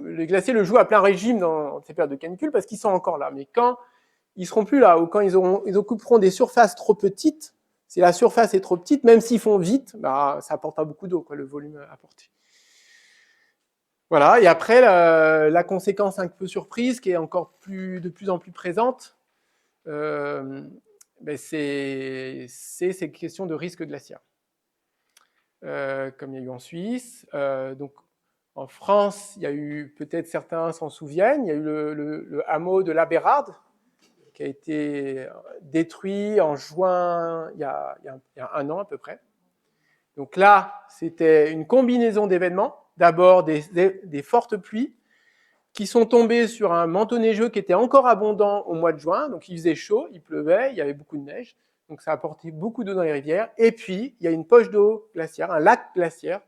les glaciers le jouent à plein régime dans ces périodes de canicule parce qu'ils sont encore là. Mais quand ils seront plus là, ou quand ils occuperont des surfaces trop petites, si la surface est trop petite, même s'ils font vite, ça apporte pas beaucoup d'eau, le volume apporté. Voilà, et après, la conséquence un peu surprise, qui est encore de plus en plus présente, c'est ces questions de risque glaciaire. Comme il y a eu en Suisse. Donc, en France, il y a eu, peut-être certains s'en souviennent, il y a eu le hameau de la Bérarde, qui a été détruit en juin, il y a 1 an à peu près. Donc là, c'était une combinaison d'événements. D'abord, des fortes pluies qui sont tombées sur un manteau neigeux qui était encore abondant au mois de juin. Donc il faisait chaud, il pleuvait, il y avait beaucoup de neige. Donc ça a apporté beaucoup d'eau dans les rivières. Et puis, il y a une poche d'eau glaciaire, un lac glaciaire,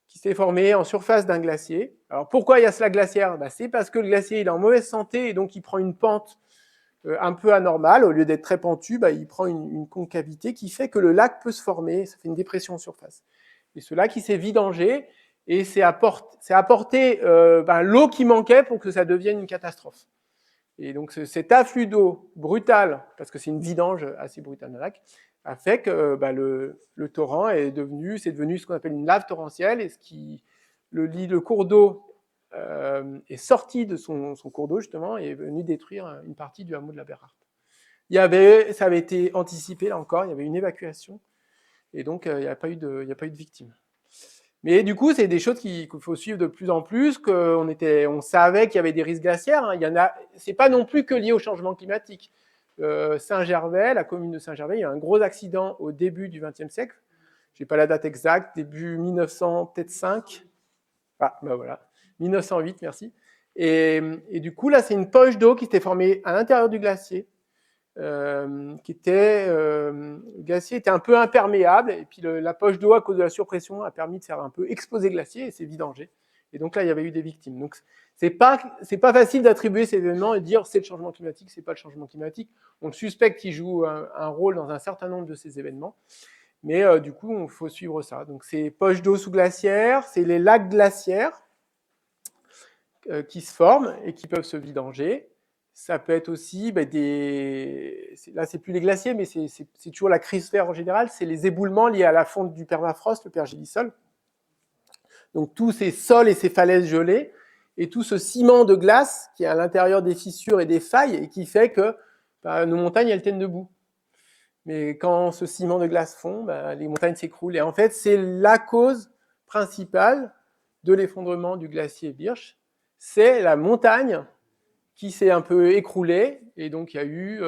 qui s'est formé en surface d'un glacier. Alors pourquoi il y a ce lac glaciaire ? C'est parce que le glacier il est en mauvaise santé et donc il prend une pente un peu anormale. Au lieu d'être très pentu, il prend une concavité qui fait que le lac peut se former. Ça fait une dépression en surface. Et ce lac, il s'est vidangé et c'est apporté l'eau qui manquait pour que ça devienne une catastrophe. Et donc cet afflux d'eau brutal, parce que c'est une vidange assez brutale d'un lac, a fait que le torrent c'est devenu ce qu'on appelle une lave torrentielle, et le cours d'eau est sorti de son cours d'eau justement et est venu détruire une partie du hameau de la Bérarde. Ça avait été anticipé là encore, il y avait une évacuation et donc il n'y a pas eu de victimes. Mais du coup, c'est des choses qu'il faut suivre de plus en plus, on savait qu'il y avait des risques glaciaires. C'est pas non plus que lié au changement climatique. Saint-Gervais, la commune de Saint-Gervais, il y a eu un gros accident au début du XXe siècle. Je n'ai pas la date exacte, début 1905. Voilà, 1908, merci. Et du coup, là, c'est une poche d'eau qui s'était formée à l'intérieur du glacier. Le glacier était un peu imperméable, et puis la poche d'eau, à cause de la surpression, a permis de faire un peu exploser le glacier, et c'est vidangé. Et donc là, il y avait eu des victimes. Donc, c'est pas facile d'attribuer ces événements et de dire c'est le changement climatique, c'est pas le changement climatique. On le suspecte qu'il joue un rôle dans un certain nombre de ces événements. Mais du coup, il faut suivre ça. Donc, ces poches d'eau sous glaciaire, c'est les lacs glaciaires qui se forment et qui peuvent se vidanger. Ça peut être aussi là, c'est plus les glaciers, mais c'est toujours la cryosphère en général, c'est les éboulements liés à la fonte du permafrost, le pergélisol. Donc tous ces sols et ces falaises gelées, et tout ce ciment de glace qui est à l'intérieur des fissures et des failles, et qui fait que nos montagnes, elles tiennent debout. Mais quand ce ciment de glace fond, les montagnes s'écroulent. Et en fait, c'est la cause principale de l'effondrement du glacier Birch. C'est la montagne qui s'est un peu écroulée. Et donc, il y a eu,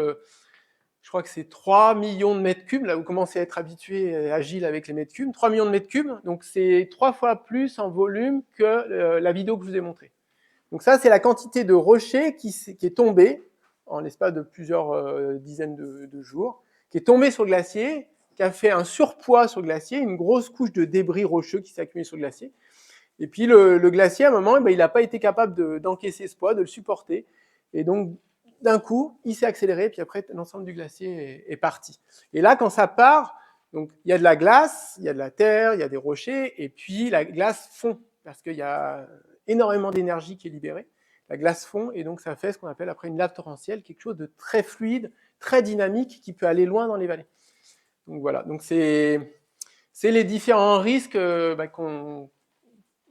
je crois que c'est 3 millions de mètres cubes. Là, vous commencez à être habitué, agile avec les mètres cubes. 3 millions de mètres cubes. Donc, c'est 3 fois plus en volume que la vidéo que je vous ai montrée. Donc, ça, c'est la quantité de rochers qui est tombée en l'espace de plusieurs dizaines de jours, qui est tombée sur le glacier, qui a fait un surpoids sur le glacier, une grosse couche de débris rocheux qui s'est accumulée sur le glacier. Et puis le glacier, à un moment, il n'a pas été capable d'encaisser ce poids, de le supporter. Et donc, d'un coup, il s'est accéléré, puis après, l'ensemble du glacier est parti. Et là, quand ça part, donc, il y a de la glace, il y a de la terre, il y a des rochers, et puis la glace fond, parce qu'il y a énormément d'énergie qui est libérée. La glace fond, et donc ça fait ce qu'on appelle après une lave torrentielle, quelque chose de très fluide, très dynamique, qui peut aller loin dans les vallées. Donc voilà, donc c'est les différents risques qu'on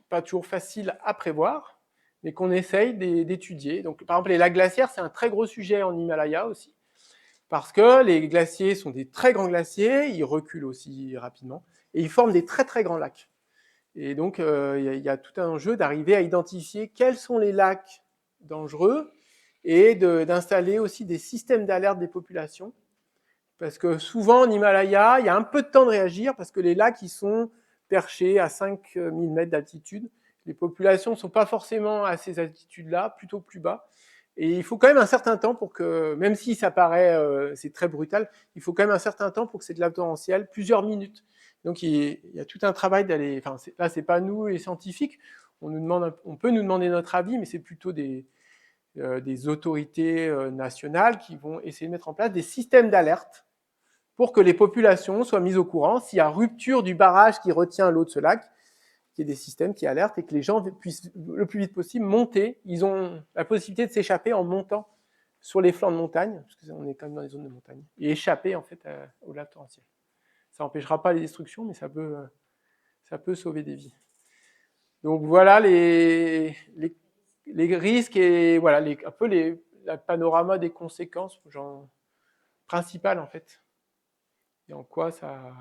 pas toujours facile à prévoir, mais qu'on essaye d'étudier. Donc, par exemple, les lacs glaciaires, c'est un très gros sujet en Himalaya aussi, parce que les glaciers sont des très grands glaciers, ils reculent aussi rapidement, et ils forment des très très grands lacs. Et donc, il y a tout un enjeu d'arriver à identifier quels sont les lacs dangereux, et d'installer aussi des systèmes d'alerte des populations, parce que souvent en Himalaya, il y a un peu de temps de réagir, parce que les lacs, ils sont perchés à 5000 mètres d'altitude. Les populations ne sont pas forcément à ces altitudes-là, plutôt plus bas. Et il faut quand même un certain temps pour que, même si ça paraît, c'est très brutal, il faut quand même un certain temps pour que cette lave torrentielle, plusieurs minutes. Donc il y a tout un travail d'aller, enfin là c'est pas nous les scientifiques, on peut nous demander notre avis, mais c'est plutôt des autorités nationales qui vont essayer de mettre en place des systèmes d'alerte pour que les populations soient mises au courant s'il y a rupture du barrage qui retient l'eau de ce lac, qu'il y ait des systèmes qui alertent et que les gens puissent le plus vite possible monter. Ils ont la possibilité de s'échapper en montant sur les flancs de montagne, parce qu'on est quand même dans les zones de montagne, et échapper en fait au lac torrentiel. Ça n'empêchera pas les destructions, mais ça peut sauver des vies. Donc voilà les risques et voilà un peu le panorama des conséquences principales en fait. Et en quoi ça...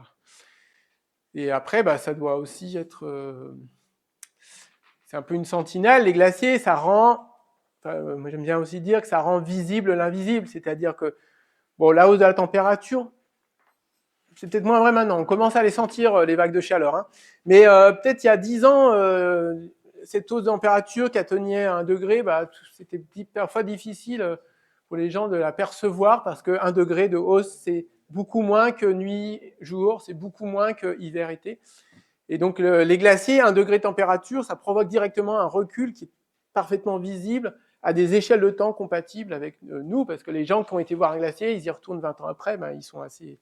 Et après, ça doit aussi être... c'est un peu une sentinelle. Les glaciers, ça rend... moi, j'aime bien aussi dire que ça rend visible l'invisible. C'est-à-dire que, bon, la hausse de la température, c'est peut-être moins vrai maintenant. On commence à les sentir, les vagues de chaleur. Hein. Mais peut-être il y a 10 ans, cette hausse de température qui atteignait 1 degré, c'était parfois difficile pour les gens de la percevoir parce que 1 degré de hausse, c'est beaucoup moins que nuit, jour, c'est beaucoup moins que hiver, été. Et donc les glaciers, 1 degré de température, ça provoque directement un recul qui est parfaitement visible à des échelles de temps compatibles avec nous, parce que les gens qui ont été voir un glacier, ils y retournent 20 ans après, ils sont assez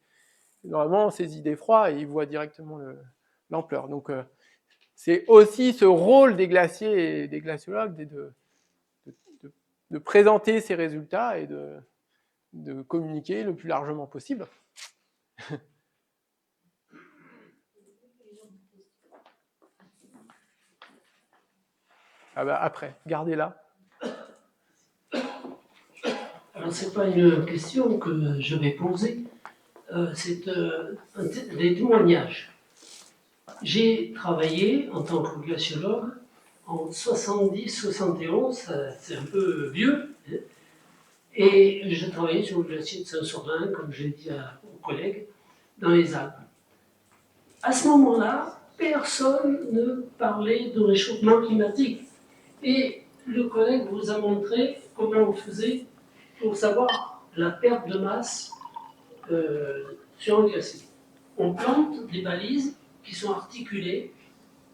normalement saisis d'effroi et ils voient directement l'ampleur. Donc c'est aussi ce rôle des glaciers et des glaciologues de présenter ces résultats et de communiquer le plus largement possible. Après, gardez-la. Alors, ce n'est pas une question que je vais poser, c'est des témoignages. J'ai travaillé en tant que glaciologue en 70-71, c'est un peu vieux, hein, et j'ai travaillé sur le glacier de Saint-Sornin, comme j'ai dit aux collègues, dans les Alpes. À ce moment-là, personne ne parlait de réchauffement climatique. Et le collègue vous a montré comment on faisait pour savoir la perte de masse sur un glacier. On plante des balises qui sont articulées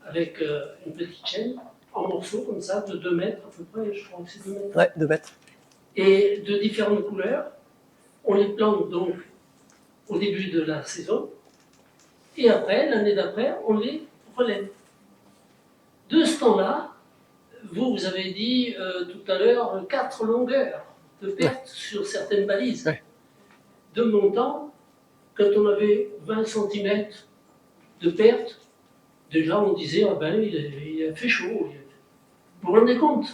avec une petite chaîne en morceaux comme ça, de 2 mètres à peu près, je crois que c'est 2 mètres. Ouais, 2 mètres. Et de différentes couleurs. On les plante donc au début de la saison. Et après, l'année d'après, on les relève. De ce temps-là, vous avez dit tout à l'heure 4 longueurs. de pertes sur certaines balises. Ouais. De mon temps, quand on avait 20 cm de perte, déjà on disait ah ben, il a fait chaud. Vous vous rendez compte?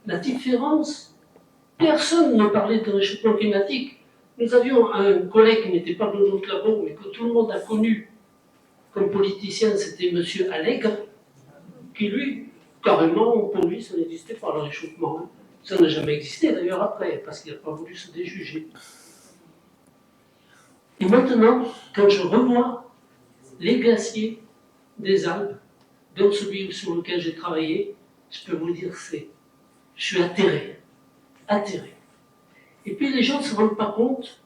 La différence, personne ne parlait de réchauffement climatique. Nous avions un collègue qui n'était pas dans notre labo, mais que tout le monde a connu comme politicien, c'était M. Allègre, qui lui, carrément, pour lui, ça n'existait pas le réchauffement. Hein. Ça n'a jamais existé d'ailleurs après, parce qu'il n'a pas voulu se déjuger. Et maintenant, quand je revois les glaciers des Alpes, dont celui sur lequel j'ai travaillé, je peux vous dire, je suis atterré. Atterré. Et puis les gens ne se rendent pas compte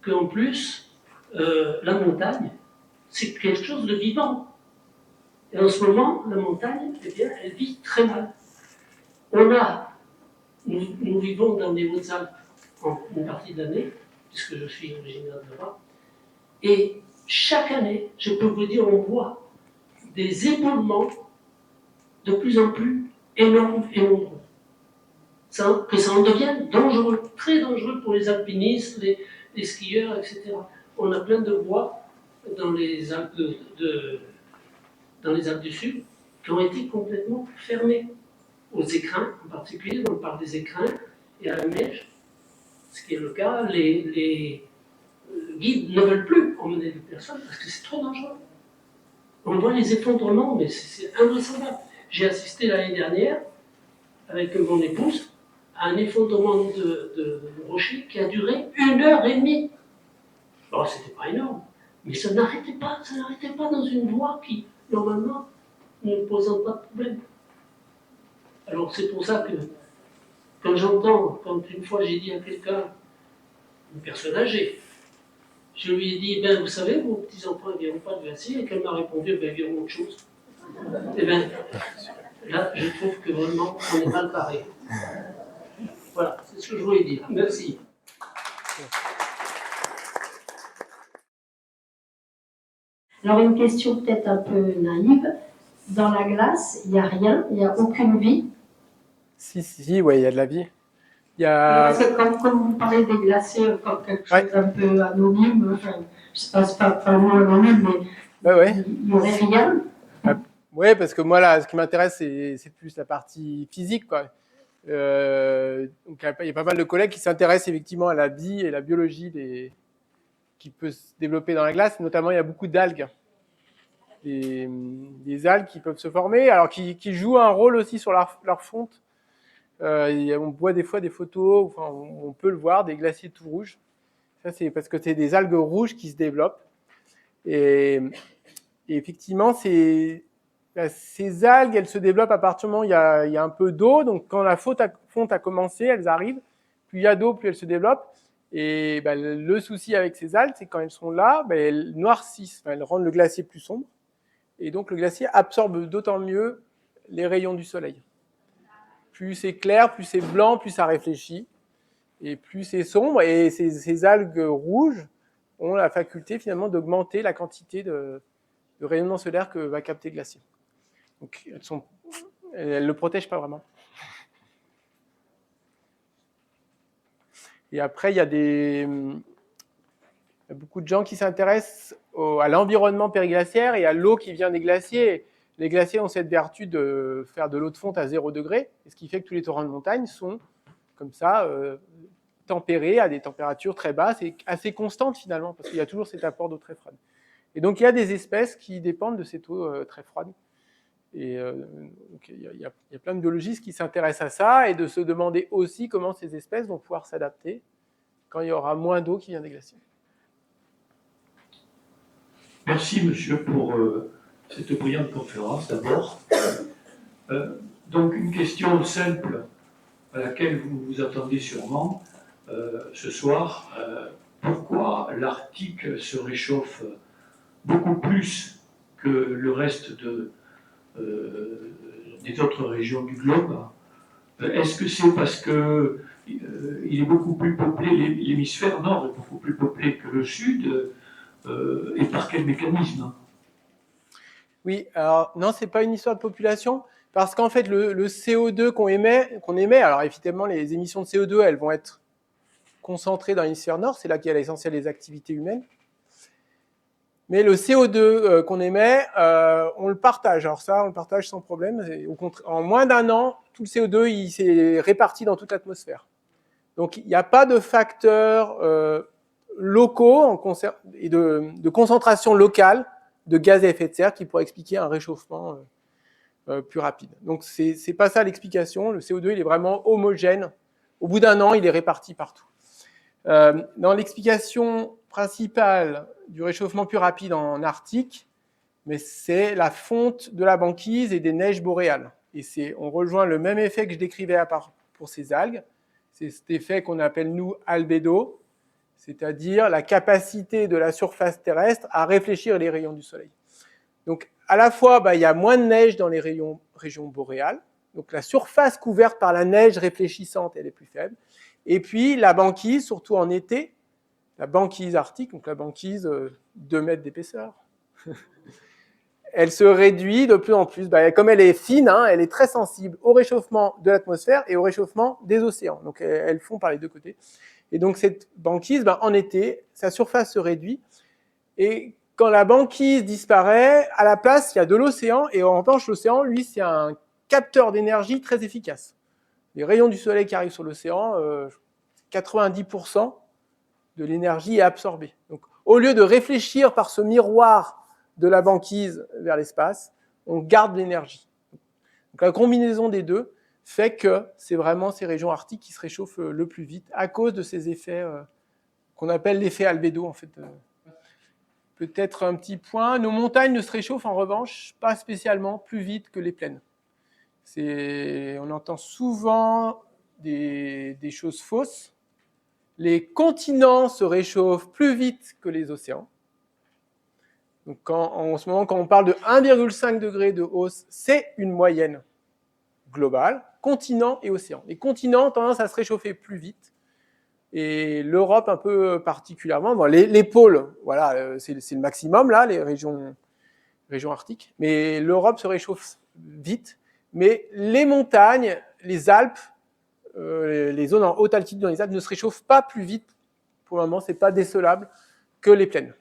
qu'en plus, la montagne, c'est quelque chose de vivant. Et en ce moment, la montagne, eh bien, elle vit très mal. Nous vivons dans les Hautes-Alpes en une partie de l'année, puisque je suis originaire de là-bas, et chaque année, je peux vous dire, on voit des éboulements de plus en plus énormes et nombreux. Que ça en devienne dangereux, très dangereux pour les alpinistes, les skieurs, etc. On a plein de voies dans les Alpes dans les Alpes du Sud qui ont été complètement fermées. Aux écrins, en particulier, on parle des écrins et à la neige, ce qui est le cas, les guides ne veulent plus emmener des personnes parce que c'est trop dangereux. On voit les effondrements, mais c'est invraisemblable. J'ai assisté l'année dernière, avec mon épouse, à un effondrement de rocher qui a duré 1h30. Bon, c'était pas énorme, mais ça n'arrêtait pas dans une voie qui, normalement, ne posant pas de problème. Alors c'est pour ça que, quand une fois j'ai dit à quelqu'un, une personne âgée, je lui ai dit, ben vous savez, vos petits-enfants ne verront pas de glacier, et qu'elle m'a répondu, ben ils verront autre chose. Et bien, là, je trouve que vraiment, on est mal barré. Voilà, c'est ce que je voulais dire. Merci. Alors une question peut-être un peu naïve. Dans la glace, il n'y a rien, il n'y a aucune vie. Si, ouais, il y a de la vie. Il y a... Parce que quand vous parlez des glaciers comme quelque chose un peu anonyme, enfin, je ne sais pas, c'est pas vraiment anonyme, mais il n'y aurait rien. Oui, parce que moi, là, ce qui m'intéresse, c'est plus la partie physique, quoi. Donc, il y a pas mal de collègues qui s'intéressent effectivement à la vie et la biologie qui peut se développer dans la glace. Notamment, il y a beaucoup d'algues. Des algues qui peuvent se former, alors qui jouent un rôle aussi sur leur fonte. On voit des fois des photos, enfin, on peut le voir, des glaciers tout rouges. Ça, c'est parce que c'est des algues rouges qui se développent. Et effectivement, ces algues, elles se développent à partir du moment où il y a un peu d'eau. Donc, quand la fonte a commencé, elles arrivent. Plus il y a d'eau, plus elles se développent. Et le souci avec ces algues, c'est que quand elles sont là, elles noircissent. Elles rendent le glacier plus sombre. Et donc, le glacier absorbe d'autant mieux les rayons du soleil. Plus c'est clair, plus c'est blanc, plus ça réfléchit. Et plus c'est sombre. Et ces algues rouges ont la faculté, finalement, d'augmenter la quantité de rayonnement solaire que va capter le glacier. Donc, elles ne le protègent pas vraiment. Et après, il y a beaucoup de gens qui s'intéressent à l'environnement périglaciaire et à l'eau qui vient des glaciers. Les glaciers ont cette vertu de faire de l'eau de fonte à 0 degré, ce qui fait que tous les torrents de montagne sont comme ça, tempérés à des températures très basses et assez constantes finalement, parce qu'il y a toujours cet apport d'eau très froide. Et donc il y a des espèces qui dépendent de cette eau très froide. Et donc, il y a plein de biologistes qui s'intéressent à ça et de se demander aussi comment ces espèces vont pouvoir s'adapter quand il y aura moins d'eau qui vient des glaciers. Merci, monsieur, pour cette brillante conférence, d'abord. Donc, une question simple à laquelle vous vous attendez sûrement ce soir. Pourquoi l'Arctique se réchauffe beaucoup plus que le reste des autres régions du globe? Est-ce que c'est parce que il est beaucoup plus peuplé, l'hémisphère nord est beaucoup plus peuplé que le sud, et par quel mécanisme? Oui, alors non, c'est pas une histoire de population, parce qu'en fait, le CO2 qu'on émet, alors évidemment, les émissions de CO2, elles vont être concentré dans l'hémisphère nord, c'est là qu'il y a l'essentiel des activités humaines. Mais le CO2 qu'on émet, on le partage. Alors ça, on le partage sans problème. En moins d'un an, tout le CO2, il s'est réparti dans toute l'atmosphère. Donc, il n'y a pas de facteurs locaux et de concentration locale de gaz à effet de serre qui pourrait expliquer un réchauffement plus rapide. Donc, c'est pas ça l'explication. Le CO2, il est vraiment homogène. Au bout d'un an, il est réparti partout. Dans l'explication principale du réchauffement plus rapide en Arctique, mais c'est la fonte de la banquise et des neiges boréales. Et on rejoint le même effet que je décrivais pour ces algues. C'est cet effet qu'on appelle, nous, albédo, c'est-à-dire la capacité de la surface terrestre à réfléchir les rayons du soleil. Donc, à la fois, il y a moins de neige dans les régions boréales, donc la surface couverte par la neige réfléchissante, elle est plus faible. Et puis, la banquise, surtout en été, la banquise arctique, donc la banquise 2 mètres d'épaisseur, elle se réduit de plus en plus. Comme elle est fine, elle est très sensible au réchauffement de l'atmosphère et au réchauffement des océans. Donc, elles font par les deux côtés. Et donc, cette banquise, en été, sa surface se réduit. Et quand la banquise disparaît, à la place, il y a de l'océan. Et en revanche, l'océan, lui, c'est un capteur d'énergie très efficace. Les rayons du soleil qui arrivent sur l'océan, 90% de l'énergie est absorbée. Donc, au lieu de réfléchir par ce miroir de la banquise vers l'espace, on garde l'énergie. Donc, la combinaison des deux fait que c'est vraiment ces régions arctiques qui se réchauffent le plus vite à cause de ces effets qu'on appelle l'effet albédo, en fait. Peut-être un petit point, nos montagnes ne se réchauffent en revanche pas spécialement plus vite que les plaines. On entend souvent des choses fausses. Les continents se réchauffent plus vite que les océans. Donc en ce moment, quand on parle de 1,5 degré de hausse, c'est une moyenne globale, continent et océan. Les continents ont tendance à se réchauffer plus vite, et l'Europe un peu particulièrement. Bon, les pôles, voilà, c'est le maximum, là, les régions arctiques, mais l'Europe se réchauffe vite. Mais les montagnes, les Alpes, les zones en haute altitude dans les Alpes ne se réchauffent pas plus vite, pour le moment, c'est pas décelable, que les plaines.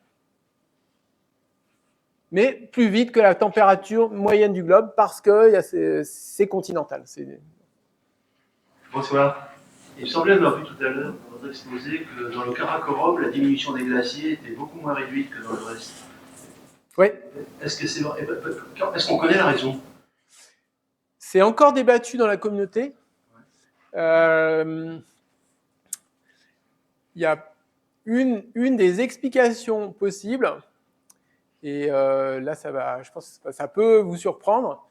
Mais plus vite que la température moyenne du globe, parce que c'est continental. Bonsoir. Il me semblait avoir vu tout à l'heure dans votre exposé que dans le Karakorum, la diminution des glaciers était beaucoup moins réduite que dans le reste. Oui. Est-ce qu'on connaît la raison? C'est encore débattu dans la communauté. Il y a une des explications possibles, et là, je pense que ça peut vous surprendre.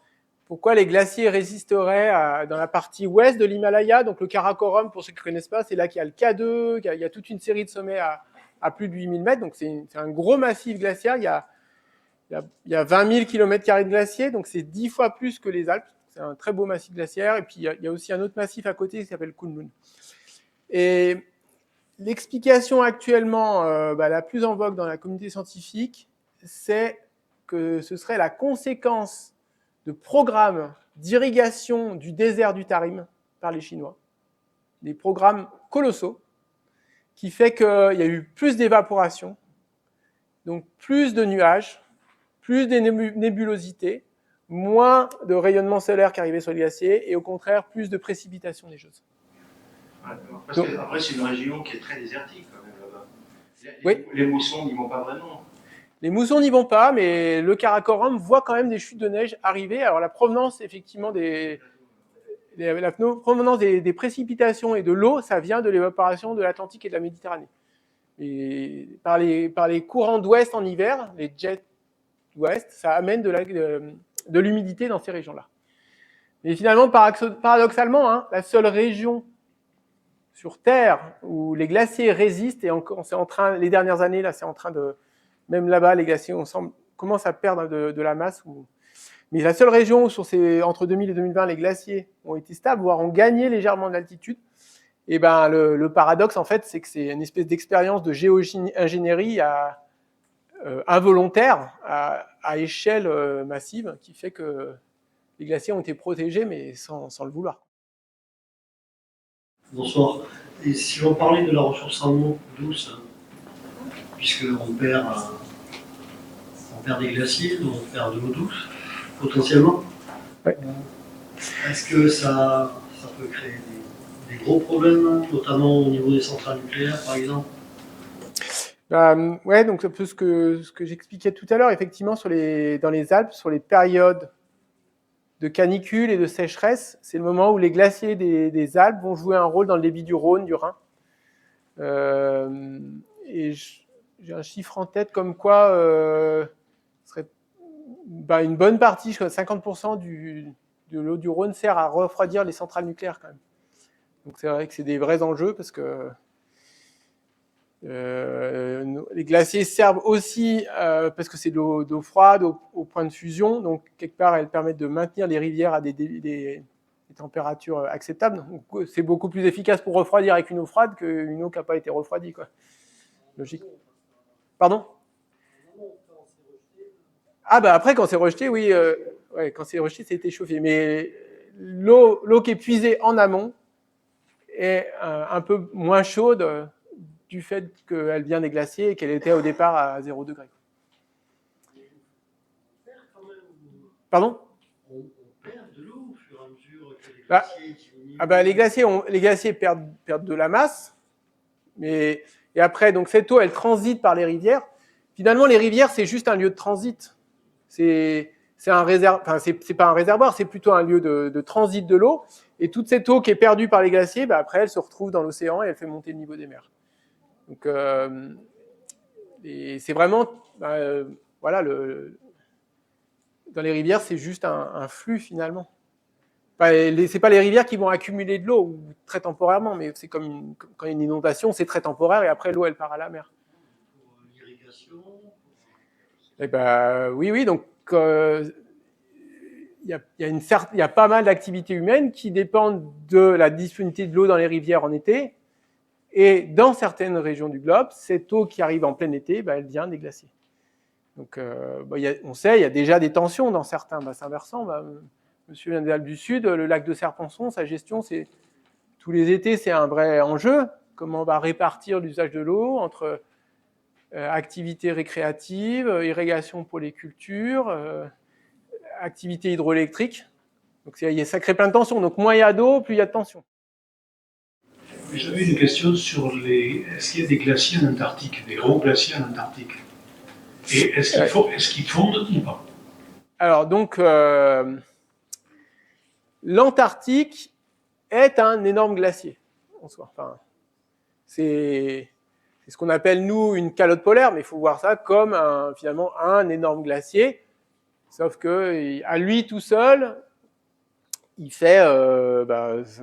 Pourquoi les glaciers résisteraient dans la partie ouest de l'Himalaya? Donc le Karakorum, pour ceux qui ne connaissent pas, c'est là qu'il y a le K2, il y a toute une série de sommets à plus de 8000 mètres. Donc c'est un gros massif glaciaire. Il y a 20 000 km² de glaciers, donc c'est 10 fois plus que les Alpes. C'est un très beau massif glaciaire. Et puis il y a aussi un autre massif à côté qui s'appelle Kunlun. Et l'explication actuellement la plus en vogue dans la communauté scientifique, c'est que ce serait la conséquence de programmes d'irrigation du désert du Tarim par les Chinois. Des programmes colossaux qui fait qu'il y a eu plus d'évaporation, donc plus de nuages, plus de nébulosité, moins de rayonnement solaire qui arrivait sur les glaciers et au contraire plus de précipitations neigeuses. Parce qu'après, c'est une région qui est très désertique quand même là-bas. Oui. Les moussons n'y vont pas vraiment. Les moussons n'y vont pas, mais le Karakorum voit quand même des chutes de neige arriver. Alors la provenance, effectivement, des précipitations et de l'eau, ça vient de l'évaporation de l'Atlantique et de la Méditerranée. Et par les courants d'ouest en hiver, les jets d'ouest, ça amène de l'humidité dans ces régions-là. Mais finalement, paradoxalement, la seule région sur Terre où les glaciers résistent, et les dernières années, là, c'est en train de... Même là-bas, les glaciers commencent à perdre de la masse. Mais la seule région où, entre 2000 et 2020, les glaciers ont été stables, voire ont gagné légèrement de l'altitude, et le paradoxe, en fait, c'est que c'est une espèce d'expérience de géo-ingénierie involontaire, à échelle massive, qui fait que les glaciers ont été protégés, mais sans le vouloir. Bonsoir. Et si on parlait de la ressource en eau douce, puisqu'on on perd des glaciers, on perd de l'eau douce, potentiellement, Ouais. est-ce que ça peut créer des gros problèmes, notamment au niveau des centrales nucléaires, par exemple? Ouais, donc un peu ce que j'expliquais tout à l'heure, effectivement, dans les Alpes, sur les périodes de canicule et de sécheresse, c'est le moment où les glaciers des Alpes vont jouer un rôle dans le débit du Rhône, du Rhin. Et j'ai un chiffre en tête comme quoi serait, une bonne partie, je crois 50% de l'eau du Rhône sert à refroidir les centrales nucléaires quand même. Donc c'est vrai que c'est des vrais enjeux parce que les glaciers servent aussi parce que c'est de l'eau froide au point de fusion, donc quelque part elles permettent de maintenir les rivières à des températures acceptables. Donc, c'est beaucoup plus efficace pour refroidir avec une eau froide qu'une eau qui n'a pas été refroidie, quoi. Logique. Pardon? Ah bah après quand c'est rejeté, oui, ouais, quand c'est rejeté, c'est échauffé. Mais l'eau qui est puisée en amont est un peu moins chaude du fait qu'elle vient des glaciers et qu'elle était au départ à 0 degré. Pardon? On perd de l'eau au fur et à mesure que les Bah, glaciers diminuent. les glaciers perdent de la masse, et après, donc cette eau, elle transite par les rivières. Finalement, les rivières, c'est juste un lieu de transit. C'est un réservoir, enfin, c'est pas un réservoir, c'est plutôt un lieu de transit de l'eau. Et toute cette eau qui est perdue par les glaciers, bah, après, elle se retrouve dans l'océan et elle fait monter le niveau des mers. Donc, et c'est vraiment, voilà, dans les rivières, c'est juste un flux finalement. C'est pas les rivières qui vont accumuler de l'eau très temporairement, mais c'est comme quand il y a une inondation, c'est très temporaire et après l'eau elle part à la mer. Pour l'irrigation. Et oui, donc il y a pas mal d'activités humaines qui dépendent de la disponibilité de l'eau dans les rivières en été. Et dans certaines régions du globe, cette eau qui arrive en plein été, elle vient des glaciers. Donc, on sait, il y a déjà des tensions dans certains bassins versants. Monsieur vient des Alpes du Sud, le lac de Serpenson, sa gestion, c'est tous les étés, c'est un vrai enjeu. Comment on va répartir l'usage de l'eau entre activités récréatives, irrigation pour les cultures, activités hydroélectriques. Donc, ça crée plein de tensions. Donc, moins il y a d'eau, plus il y a de tensions. J'avais une question sur est-ce qu'il y a des glaciers en Antarctique, des grands glaciers en Antarctique? Et est-ce qu'ils fondent ou pas? Alors, donc, l'Antarctique est un énorme glacier, en soi. Enfin, c'est ce qu'on appelle, nous, une calotte polaire, mais il faut voir ça comme finalement un énorme glacier, sauf qu'à lui tout seul, il fait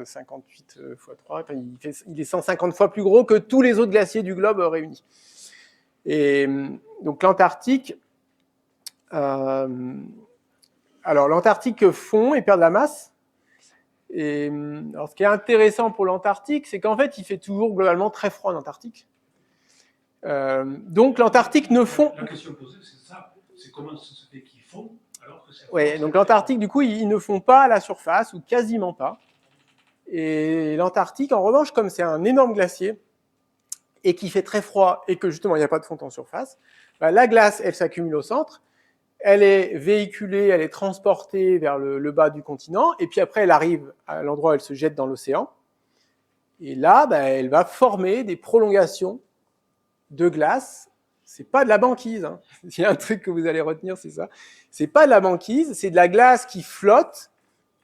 58 x 3, enfin, il est 150 fois plus gros que tous les autres glaciers du globe réunis. Et donc l'Antarctique, alors l'Antarctique fond et perd de la masse. Et alors, ce qui est intéressant pour l'Antarctique, c'est qu'en fait, il fait toujours globalement très froid en Antarctique. Donc l'Antarctique ne fond. La question posée, c'est ça. C'est comment ça se fait qu'ils font alors que c'est. Ouais, donc l'Antarctique, du coup, ils ne font pas à la surface ou quasiment pas. Et l'Antarctique, en revanche, comme c'est un énorme glacier et qui fait très froid et que justement il n'y a pas de fonte en surface, la glace, elle s'accumule au centre. Elle est véhiculée, elle est transportée vers le bas du continent, et puis après elle arrive à l'endroit où elle se jette dans l'océan. Et là, elle va former des prolongations de glace. C'est pas de la banquise, hein. Il y a un truc que vous allez retenir, c'est ça. C'est pas de la banquise, c'est de la glace qui flotte,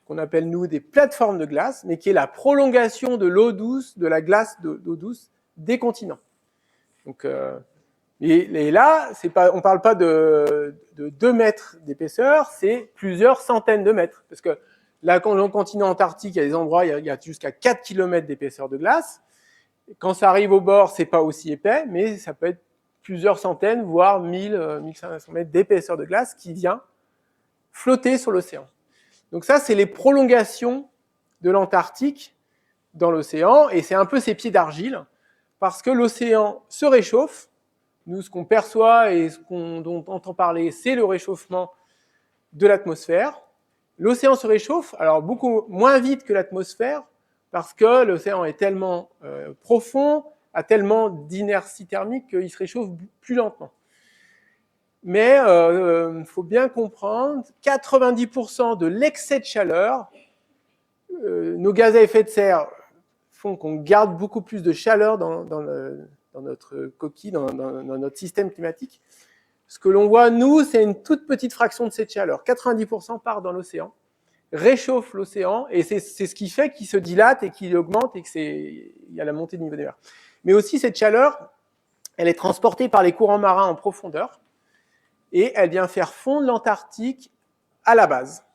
qu'on appelle nous des plateformes de glace, mais qui est la prolongation de l'eau douce, de la glace d'eau douce des continents. Donc, et là, on ne parle pas de 2 mètres d'épaisseur, c'est plusieurs centaines de mètres. Parce que là, dans le continent antarctique, il y a des endroits, il y a jusqu'à 4 km d'épaisseur de glace. Quand ça arrive au bord, ce n'est pas aussi épais, mais ça peut être plusieurs centaines, voire 1500 mètres d'épaisseur de glace qui vient flotter sur l'océan. Donc ça, c'est les prolongations de l'Antarctique dans l'océan, et c'est un peu ces pieds d'argile, parce que l'océan se réchauffe. Nous, ce qu'on perçoit et dont on entend parler, c'est le réchauffement de l'atmosphère. L'océan se réchauffe, alors beaucoup moins vite que l'atmosphère, parce que l'océan est tellement profond, a tellement d'inertie thermique qu'il se réchauffe plus lentement. Mais faut bien comprendre, 90% de l'excès de chaleur, nos gaz à effet de serre font qu'on garde beaucoup plus de chaleur dans notre coquille, dans notre système climatique. Ce que l'on voit, nous, c'est une toute petite fraction de cette chaleur. 90% part dans l'océan, réchauffe l'océan, et c'est ce qui fait qu'il se dilate et qu'il augmente et qu'il y a la montée du niveau des mers. Mais aussi, cette chaleur, elle est transportée par les courants marins en profondeur, et elle vient faire fondre l'Antarctique à la base.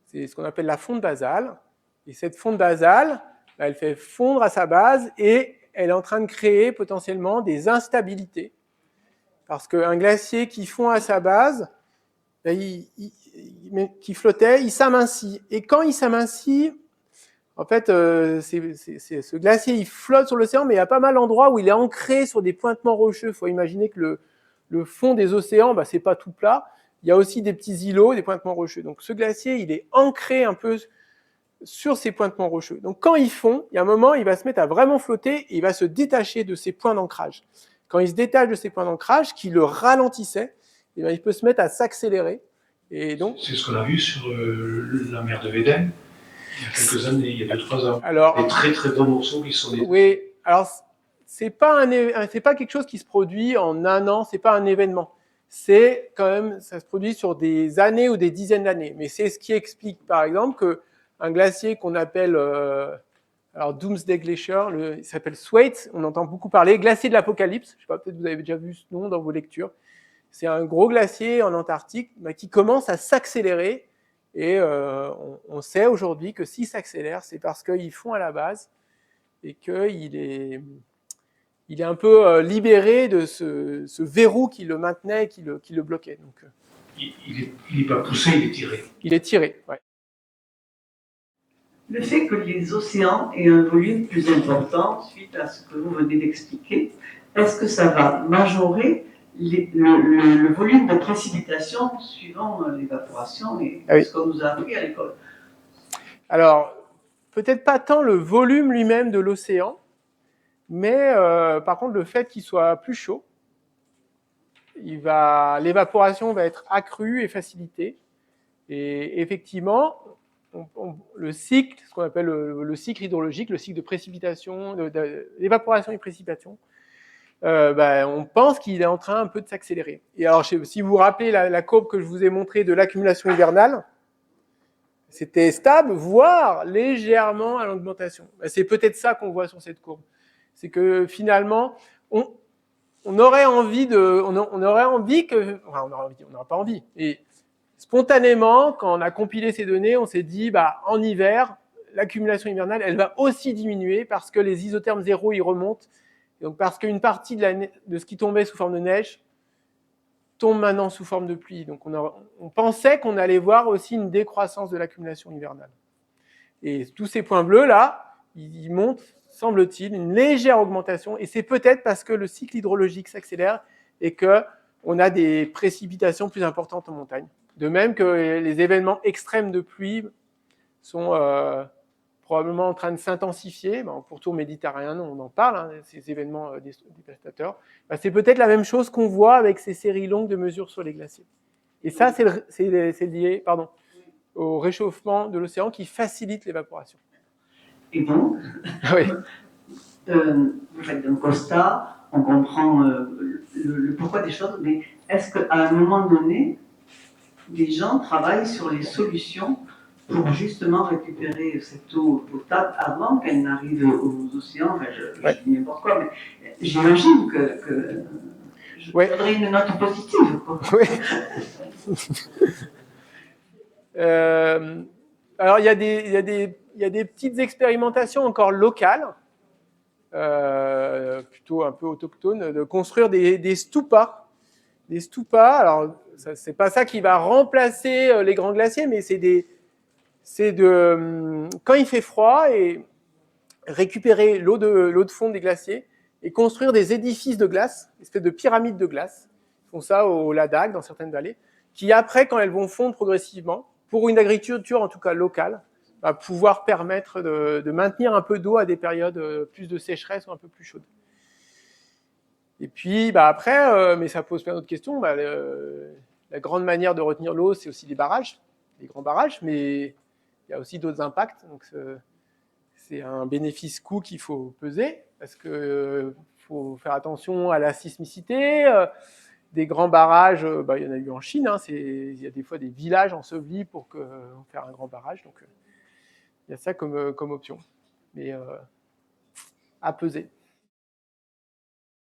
C'est ce qu'on appelle la fonte basale. Et cette fonte basale, elle fait fondre à sa base et elle est en train de créer potentiellement des instabilités. Parce qu'un glacier qui fond à sa base, qui flottait, il s'amincit. Et quand il s'amincit, en fait, ce glacier, il flotte sur l'océan, mais il y a pas mal d'endroits où il est ancré sur des pointements rocheux. Il faut imaginer que le fond des océans, c'est pas tout plat. Il y a aussi des petits îlots, des pointements rocheux. Donc ce glacier, il est ancré un peu sur ces pointements rocheux. Donc quand il fond, il y a un moment, il va se mettre à vraiment flotter et il va se détacher de ces points d'ancrage. Quand il se détache de ces points d'ancrage, qui le ralentissaient, il peut se mettre à s'accélérer. Et donc, c'est ce qu'on a vu sur la mer de Védène, il y a quelques années, il y a 2-3 ans. Alors, des très très gros morceaux qui sont des... Oui, alors c'est pas quelque chose qui se produit en un an, c'est pas un événement. C'est quand même, ça se produit sur des années ou des dizaines d'années. Mais c'est ce qui explique, par exemple, qu'un glacier qu'on appelle Doomsday Glacier, il s'appelle Thwaites, on entend beaucoup parler, glacier de l'apocalypse, je ne sais pas, peut-être vous avez déjà vu ce nom dans vos lectures. C'est un gros glacier en Antarctique qui commence à s'accélérer et on sait aujourd'hui que s'il s'accélère, c'est parce qu'il fond à la base et qu'il est un peu libéré de ce verrou qui le maintenait et qui le bloquait. Donc, il n'est pas poussé, il est tiré. Il est tiré, ouais. Le fait que les océans aient un volume plus important, suite à ce que vous venez d'expliquer, est-ce que ça va majorer le volume de précipitation suivant l'évaporation et ce qu'on nous a appris à l'école? Alors, peut-être pas tant le volume lui-même de l'océan, mais par contre le fait qu'il soit plus chaud, l'évaporation va être accrue et facilitée. Et effectivement, le cycle, ce qu'on appelle le cycle hydrologique, le cycle de précipitation, d'évaporation et précipitation, on pense qu'il est en train un peu de s'accélérer. Et alors, si vous vous rappelez la courbe que je vous ai montrée de l'accumulation hivernale, c'était stable, voire légèrement à l'augmentation. C'est peut-être ça qu'on voit sur cette courbe. C'est que finalement, on aurait envie on n'aura pas envie. Et spontanément, quand on a compilé ces données, on s'est dit, en hiver, l'accumulation hivernale, elle va aussi diminuer parce que les isothermes zéro, ils remontent. Et donc parce qu'une partie de ce qui tombait sous forme de neige tombe maintenant sous forme de pluie. Donc on pensait qu'on allait voir aussi une décroissance de l'accumulation hivernale. Et tous ces points bleus là, ils montrent, semble-t-il, une légère augmentation. Et c'est peut-être parce que le cycle hydrologique s'accélère et qu'on a des précipitations plus importantes en montagne. De même que les événements extrêmes de pluie sont probablement en train de s'intensifier. En pourtour méditerranéen, on en parle, ces événements dévastateurs. C'est peut-être la même chose qu'on voit avec ces séries longues de mesures sur les glaciers. Et ça, c'est lié au réchauffement de l'océan qui facilite l'évaporation. Et donc, oui. Vous faites un constat, on comprend le pourquoi des choses, mais est-ce qu'à un moment donné, des gens travaillent sur les solutions pour justement récupérer cette eau potable avant qu'elle n'arrive aux océans? Je dis n'importe quoi, mais j'imagine que je donnerais une note positive, quoi. Oui. Alors, il y a des petites expérimentations encore locales, plutôt un peu autochtones, de construire des stupas. Des stupas, alors, c'est pas ça qui va remplacer les grands glaciers, mais quand il fait froid, et récupérer l'eau de fond des glaciers et construire des édifices de glace, une espèce de pyramide de glace. Ils font ça au Ladakh, dans certaines vallées, qui après, quand elles vont fondre progressivement, pour une agriculture en tout cas locale, va pouvoir permettre de maintenir un peu d'eau à des périodes plus de sécheresse ou un peu plus chaudes. Et puis après, mais ça pose plein d'autres questions, la grande manière de retenir l'eau, c'est aussi les barrages, les grands barrages, mais il y a aussi d'autres impacts. Donc c'est un bénéfice-coût qu'il faut peser, parce qu'il faut faire attention à la sismicité. Des grands barrages, il y en a eu en Chine, hein, il y a des fois des villages ensevelis pour faire un grand barrage. Donc il y a ça comme option, mais à peser.